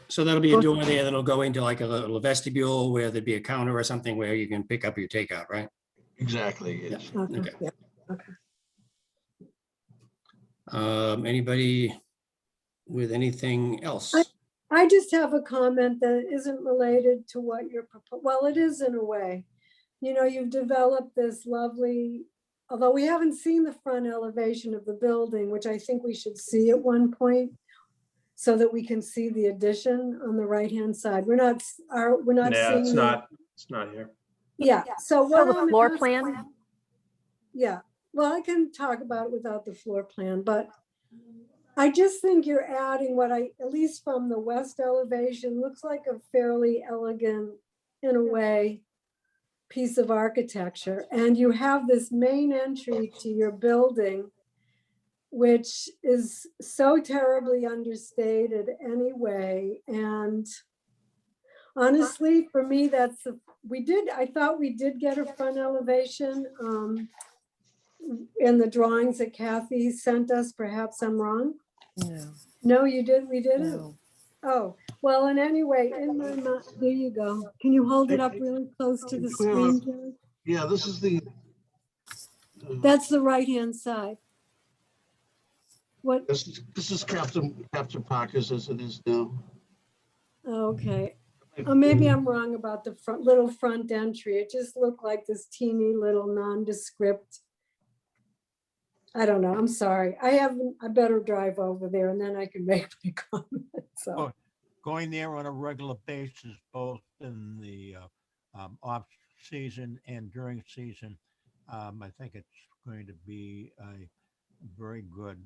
so that'll be a door there that'll go into like a little vestibule where there'd be a counter or something where you can pick up your takeout, right? Exactly, yes. Okay, Okay. yeah. Anybody with anything else? I just have a comment that isn't related to what you're proposing. Well, it is in a way. You know, you've developed this lovely, although we haven't seen the front elevation of the building, which I think we should see at one point so that we can see the addition on the right-hand side. We're not Yeah, seeing. it's the- not here. Yeah, so So what the I'm floor asking- plan? Yeah, well, I can talk about it without the floor plan, but I just think you're adding what at least from the west elevation, looks like a fairly elegant, in a way, piece of architecture. And you have this main entry to your building, which is so terribly understated anyway. And honestly, for me, I thought we did get a front elevation in the drawings that Kathy sent us. Perhaps I'm wrong. No, No, you did, we didn't? no. Oh, well, and anyway, in my mind, there you go. Can you hold it up really close to the screen, Jerry? Yeah, this is the. That's the right-hand side. What, This is Captain Parker's as it is now. okay. Maybe I'm wrong about the little front entry. It just looked like this teeny little nondescript. I don't know, I'm sorry. I better drive over there and then I can make my comment, so. Oh, going there on a regular basis, both in the off season and during season, I think it's going to be a very good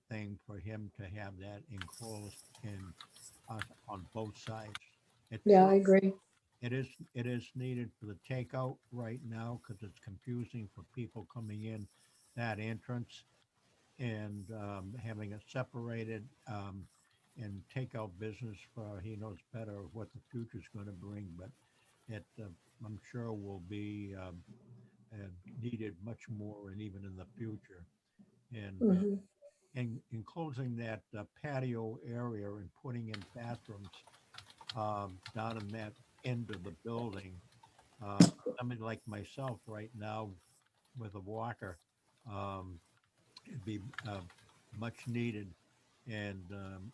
thing for him to have that enclosed in on both sides. Yeah, I agree. It is needed for the takeout right now because it's confusing for people coming in that entrance, and having it separated and takeout business for, he knows better what the future is going to bring, but it I'm sure will be needed much more and even in the future. And Mhm. in enclosing that patio area and putting in bathrooms down in that end of the building. Somebody like myself right now with a walker, it'd be much needed. And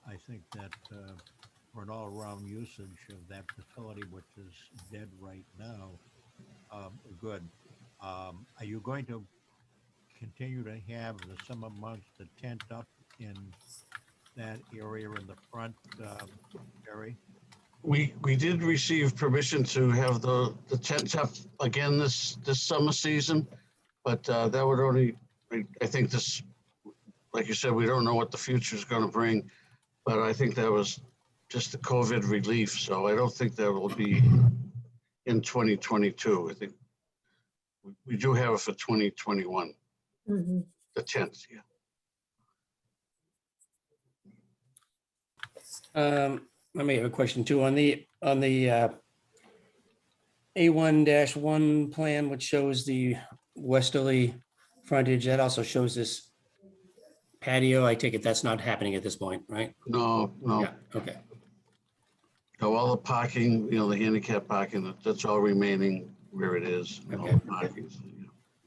I think that for an all-around usage of that facility, which is dead right now, good. Are you going to continue to have the summer months, the tent up in that area in the front, Jerry? We did receive permission to have the tent up again this summer season, but that would only, I think this, like you said, we don't know what the future is going to bring, but I think that was just the COVID relief. So I don't think that will be in 2022. I think we do have it for 2021, Mhm. the tent, yeah. I may have a question too on the A1-1 plan, which shows the westerly frontage. That also shows this patio. I take it that's not happening at this point, right? No, Yeah, okay. no, all the parking, the handicap parking, that's all remaining where it is. All Okay. the parking, so,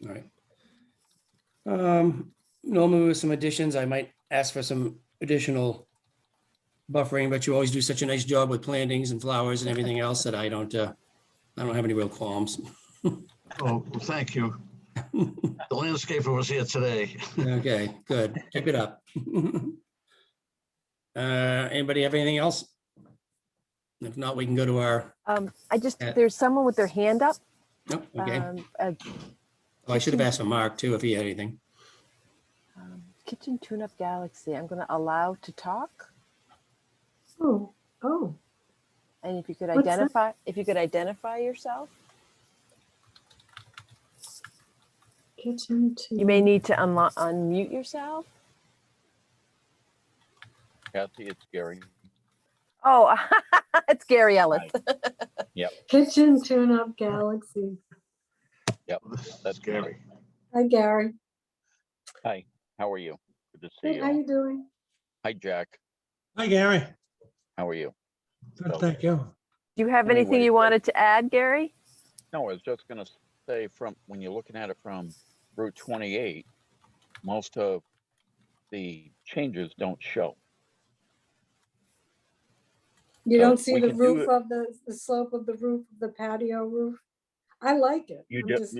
yeah. All right. Normally with some additions, I might ask for some additional buffering, but you always do such a nice job with plantings and flowers and everything else that I don't have any real qualms. Oh, well, thank you. The landscaper was here today. Okay, good. Keep it up. Anybody have anything else? If not, we can go to our, There's someone with their hand up. nope, okay. A Oh, I should have asked for Mark too, if he had anything. Kitchen Tune-Up Galaxy. I'm going to allow to talk. Oh, And if you could What's that? identify yourself. kitchen to. You may need to unmute yourself. Kathy, it's Gary. Oh, it's Gary Ellis. Kitchen Tune-Up Galaxy. Yep, that's Scary. Hi, Gary. Hi, how are you? Good to see Hey, you. how you doing? Hi, Jack. Hi, Gary. How are you? Good, thank you. Do you have anything Anyway, you wanted to add, Gary? No, I was just going to say, when you're looking at it from Route 28, most of the changes don't show. You So don't see we the can do roof it. of the slope of the roof, of the patio roof? I like it. You I'm do, just-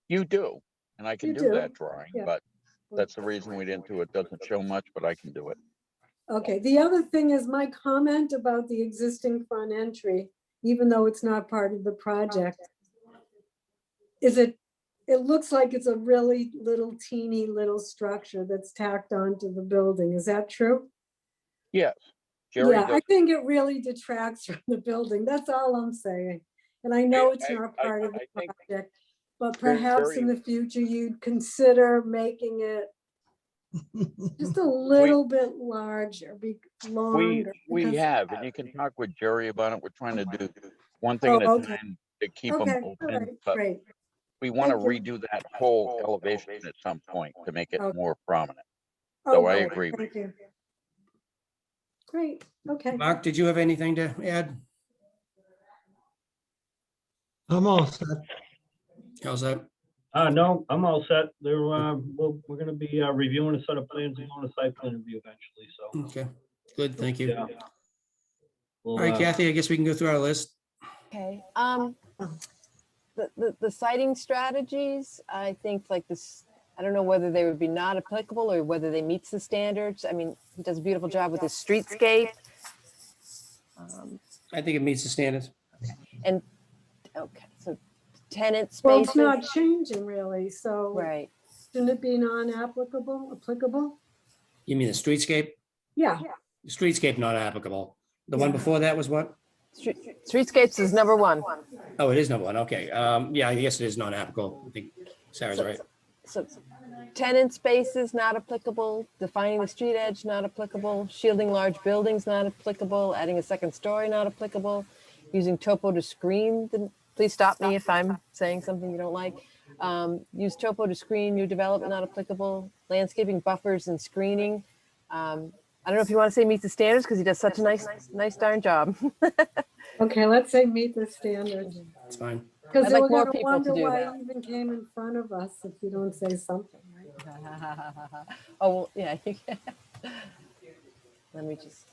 you do, and I can You do do, that drawing, yeah. but that's the reason we didn't do it. Doesn't show much, but I can do it. Okay, the other thing is my comment about the existing front entry, even though it's not part of the project. Is it looks like it's a really little teeny little structure that's tacked onto the building. Is that true? Yes, Jerry Yeah, I does. think it really detracts from the building. That's all I'm saying. And I know it's not part of the I think project, but Jerry- perhaps in the future you'd consider making it just a little bit larger, longer. we because- have, and you can talk with Jerry about it. We're trying to do one thing at a Oh, okay. time to keep them Okay, all open, right, but great. we want to Thank you. redo that whole elevation at some point to make it Okay. more prominent. Oh, So I good. agree with Thank you. Great, okay. Mark, did you have anything to add? I'm all set. How's that? No, I'm all set. We're gonna be reviewing a set of plans and on a site plan review eventually, so. Okay, good, thank you. Yeah. All We'll, right, Kathy, I guess we can go through our list. Okay, the citing strategies, I think like this, I don't know whether they would be not applicable or whether they meets the standards. I mean, he does a beautiful job with his streetscape. I think it meets the standards. And, okay, so tenant Well, spaces. it's not changing really, so Right, shouldn't it be applicable? You mean the streetscape? Yeah, Streetscape not applicable. The one before that was what? streetscapes is number one. Oh, it is number one, okay. Yeah, I guess it is not applicable. I think Sarah's right. So tenant spaces not applicable, defining the street edge not applicable, shielding large buildings not applicable, adding a second story not applicable, using topo to screen the, please stop me if I'm saying something you don't like. Use topo to screen new development not applicable, landscaping buffers and screening. I don't know if you want to say meets the standards because he does such a nice darn job. okay, let's say meet the standards. It's fine. Because I'd they like were more gonna people to wonder do why that. he even came in front of us if you don't say something, right? Oh, well, yeah. Let me just.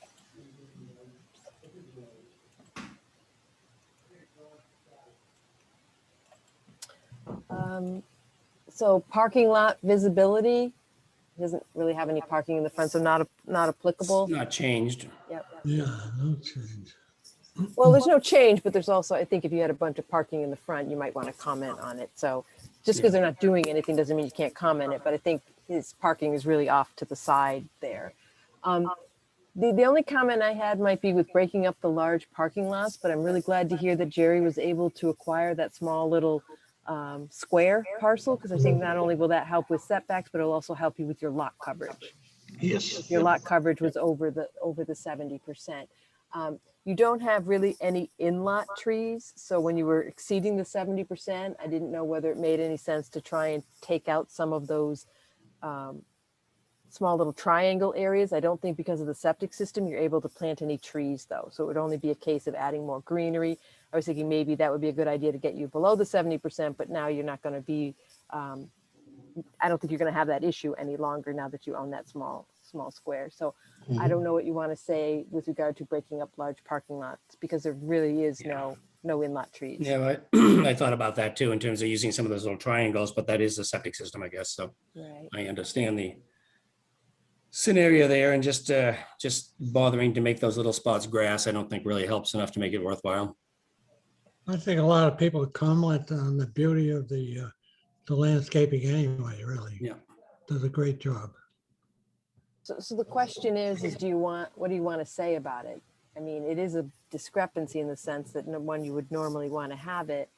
So parking lot visibility, he doesn't really have any parking in the front, so not applicable. It's not changed. Yep. Yeah, no change. Well, there's no change, but there's also, I think if you had a bunch of parking in the front, you might want to comment on it. So just because they're not doing anything doesn't mean you can't comment it, but I think his parking is really off to the side there. The only comment I had might be with breaking up the large parking lots, but I'm really glad to hear that Jerry was able to acquire that small little square parcel, because I think not only will that help with setbacks, but it'll also help you with your lot coverage. Yes. Your lot coverage was over the 70%. You don't have really any in-lot trees, so when you were exceeding the 70%, I didn't know whether it made any sense to try and take out some of those small little triangle areas. I don't think because of the septic system, you're able to plant any trees though. So it would only be a case of adding more greenery. I was thinking maybe that would be a good idea to get you below the 70%, but now you're not going to be, I don't think you're going to have that issue any longer now that you own that small square. So I don't know what you want to say with regard to breaking up large parking lots, because there really is no in-lot trees. Yeah, I thought about that too, in terms of using some of those little triangles, but that is the septic system, I guess, so Right. I understand the scenario there, and just bothering to make those little spots grass, I don't think really helps enough to make it worthwhile. I think a lot of people comment on the beauty of the landscaping anyway, really. Yeah. Does a great job. So the question is what do you want to say about it? I mean, it is a discrepancy in the sense that no one, you would normally want to have it,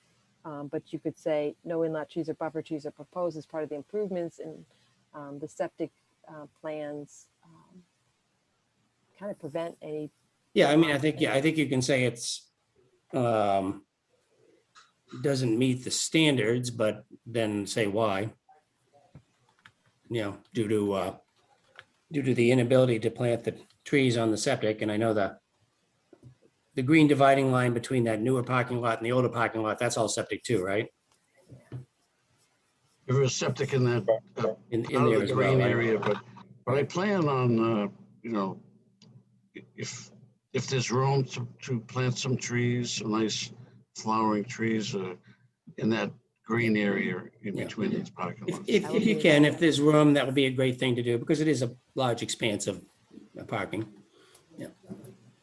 but you could say no in-lot trees or buffer trees are proposed as part of the improvements, and the septic plans kind of prevent any. Yeah, I mean, I think you can say it's doesn't meet the standards, but then say why. You know, due to the inability to plant the trees on the septic, and I know the green dividing line between that newer parking lot and the older parking lot, that's all septic too, right? There was septic in that, In out of there the as well, green right? area, but I plan on, if there's room to plant some trees, some nice flowering trees in that green area in Yeah. between these parking lots. If you can, if there's room, that would be a great thing to do, because it is a large expanse of parking. Yeah,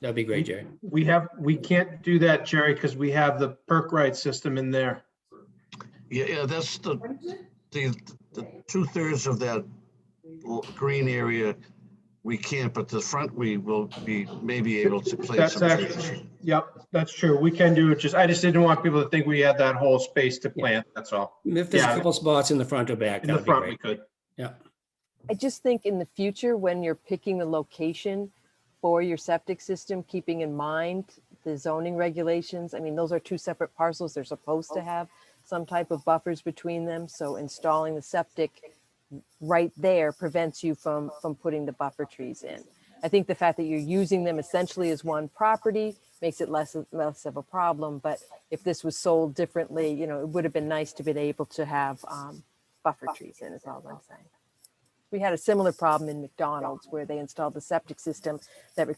that'd be great, Jerry. We can't do that, Jerry, because we have the perk right system in there. Yeah, that's the 2/3 of that green area we can't, but the front we will be maybe able to plant That's some trees. actually, yep, that's true. We can do it. I just didn't want people to think we had that whole space to plant. That's all. If there's a Yeah. couple spots in the front or back, In the that'd be front, we great. could. Yeah. I just think in the future, when you're picking the location for your septic system, keeping in mind the zoning regulations, I mean, those are two separate parcels. They're supposed to have some type of buffers between them. So installing the septic right there prevents you from putting the buffer trees in. I think the fact that you're using them essentially as one property makes it less of a problem. But if this was sold differently, you know, it would have been nice to be able to have buffer trees in, is all I'm saying. We had a similar problem in McDonald's where they installed the septic system that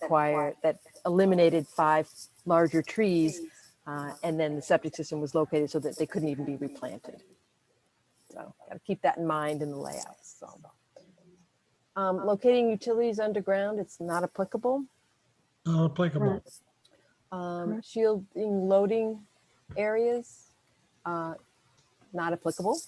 eliminated 5 larger trees. And then the septic system was located so that they couldn't even be replanted. So got to keep that in mind in the layouts. So locating utilities underground, it's not applicable. Not applicable. Shielding loading areas, not applicable.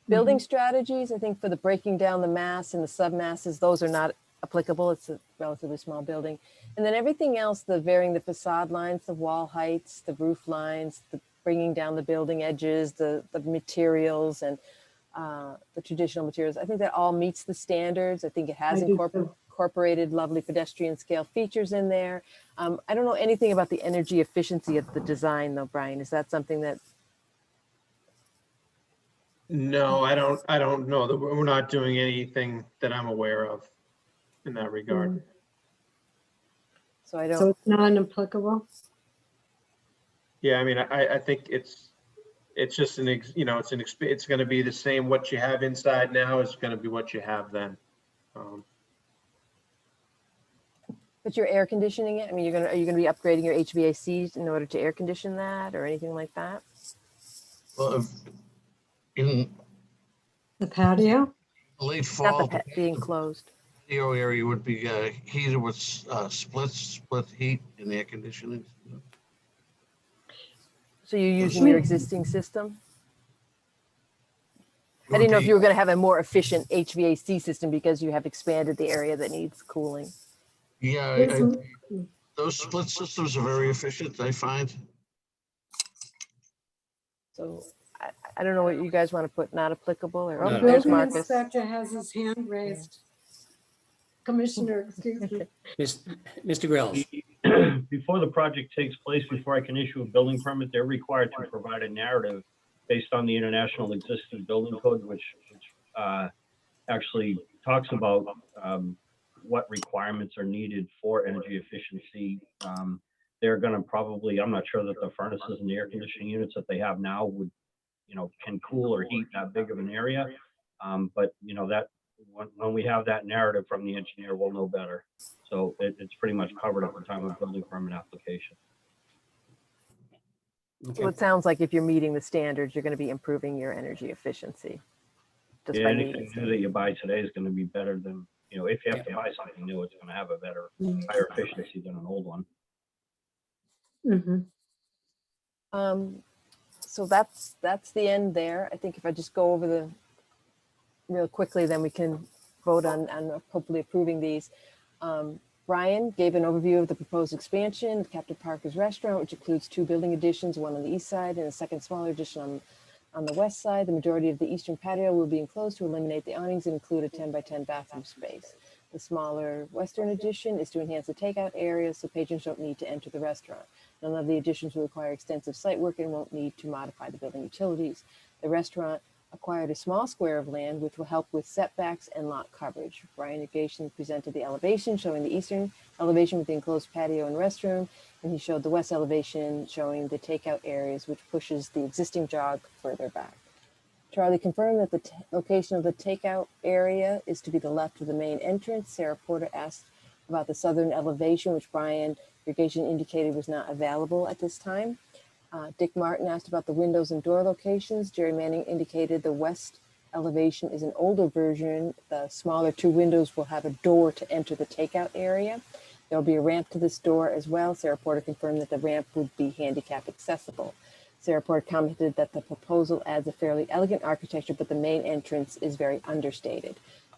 Building strategies, I think for the breaking down the mass and the submasses, those are not applicable. It's a relatively small building. And then everything else, the varying the facade lines, the wall heights, the roof lines, the bringing down the building edges, the materials and the traditional materials. I think that all meets the standards. I think it has incorporated lovely pedestrian scale features in there. I don't know anything about the energy efficiency of the design though, Brian. Is that something that? No, I don't know that we're not doing anything that I'm aware of in that regard. So I don't. So it's non-applicable? Yeah, I mean, I think it's just it's going to be the same. What you have inside now is going to be what you have then. But you're air conditioning it? I mean, are you gonna be upgrading your HVAC in order to air condition that or anything like that? Well, in The patio? late Not fall, the being closed. the patio area would be heated with split heat and air conditioning. So you're using your existing system? I didn't know if you were going to have a more efficient HVAC system because you have expanded the area that needs cooling. Yeah, those split systems are very efficient, I find. So I don't know what you guys want to put, not applicable or, No. oh, there's Building Marcus. inspector has his hand raised. Commissioner, excuse me. Mr. Grills. Before the project takes place, before I can issue a building permit, they're required to provide a narrative based on the International Existing Building Code, which actually talks about what requirements are needed for energy efficiency. They're going to probably, I'm not sure that the furnaces and the air conditioning units that they have now would, can cool or heat that big of an area. But that when we have that narrative from the engineer, we'll know better. So it's pretty much covered at the time of building permit application. Okay. So it sounds like if you're meeting the standards, you're going to be improving your energy efficiency. Just Yeah, by anything meeting new that you buy today is going to be better than, if you have to buy something new, it's going to have a better, higher efficiency than an old one. So that's the end there. I think if I just go over the real quickly, then we can vote on hopefully approving these. Brian gave an overview of the proposed expansion of Captain Parker's restaurant, which includes 2 building additions, one on the east side and a second smaller addition on the west side. The majority of the eastern patio will be enclosed to eliminate the awnings and include a 10 by 10 bathroom space. The smaller western addition is to enhance the takeout area so patrons don't need to enter the restaurant. None of the additions will require extensive site work and won't need to modify the building utilities. The restaurant acquired a small square of land which will help with setbacks and lot coverage. Brian Irrigation presented the elevation showing the eastern elevation with the enclosed patio and restroom, and he showed the west elevation showing the takeout areas, which pushes the existing jog further back. Charlie confirmed that the location of the takeout area is to be the left of the main entrance. Sarah Porter asked about the southern elevation, which Brian Irrigation indicated was not available at this time. Dick Martin asked about the windows and door locations. Jerry Manning indicated the west elevation is an older version. The smaller 2 windows will have a door to enter the takeout area. There will be a ramp to this door as well. Sarah Porter confirmed that the ramp would be handicap accessible. Sarah Port commented that the proposal adds a fairly elegant architecture, but the main entrance is very understated.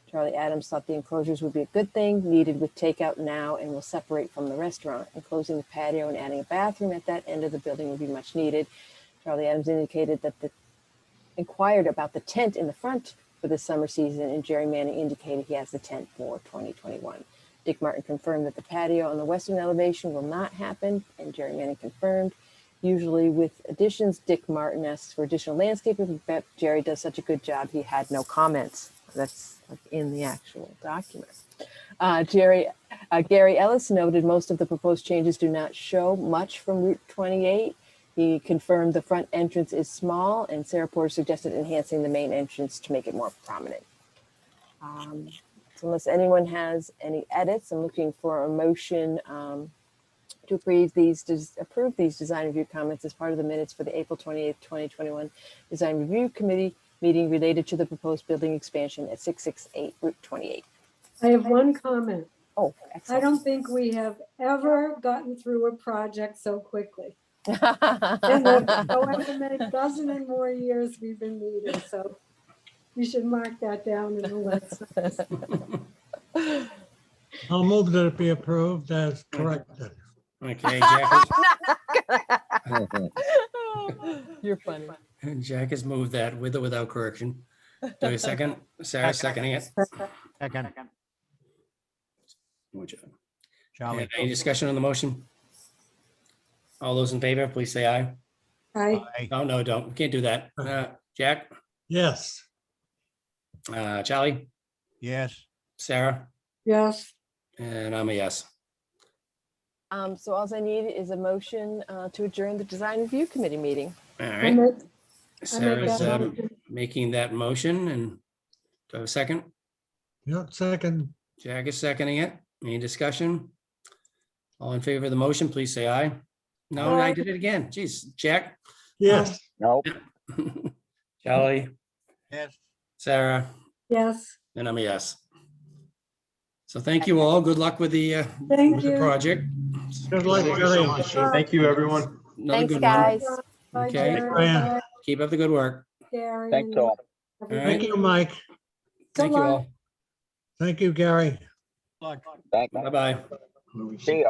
Charlie Adams thought the enclosures would be a good thing, needed with takeout now and will separate from the restaurant. Enclosing the patio and adding a bathroom at that end of the building would be much needed. Charlie Adams indicated that inquired about the tent in the front for the summer season, and Jerry Manning indicated he has the tent for 2021. Dick Martin confirmed that the patio on the western elevation will not happen, and Jerry Manning confirmed. Usually with additions, Dick Martin asks for additional landscaping, but Jerry does such a good job, he had no comments. That's like in the actual document. Gary Ellis noted most of the proposed changes do not show much from Route 28. He confirmed the front entrance is small, and Sarah Porter suggested enhancing the main entrance to make it more prominent. So unless anyone has any edits, I'm looking for a motion to approve these design review comments as part of the minutes for the April 28th, 2021 Design Review Committee meeting related to the proposed building expansion at 668 Route 28. I have one comment. Oh, I excellent. don't think we have ever gotten through a project so quickly. In the however many dozen and more years we've been meeting, so you should mark that down in the list. I'll move that it be approved as corrected. Okay, Jack You're funny. Jack has moved that with or without correction. Do I have a second? Sarah seconding it. Second, Good job. Charlie. And any discussion on the motion? All those in favor, please say aye. I, Aye. Oh, no, don't. We can't do that. Jack, Yes, Charlie, Yes, Sarah, yes, and I'm a yes. So all I need is a motion to adjourn the Design Review Committee meeting. All I right. make Sarah's that motion. making that motion, and do I have a second? yep, second, Jack is seconding it. Any discussion? All in favor of the motion, please say aye. No, I Aye. did it again. Geez, Jack, yes. Nope. Charlie, yes. Sarah, Yes, and I'm a yes. So thank you all. Good luck with the thank with the you. project. Good luck, Thank you so Jerry. much. Thank you, everyone. Another Thanks, good one. guys. Bye, Okay. Jerry. Brian. Bye, Keep up the good work. Gary. Thanks and all. everybody. Thank you, Mike. Thank you all. Thank you, Gary. Look. Thank you. Bye-bye. See ya.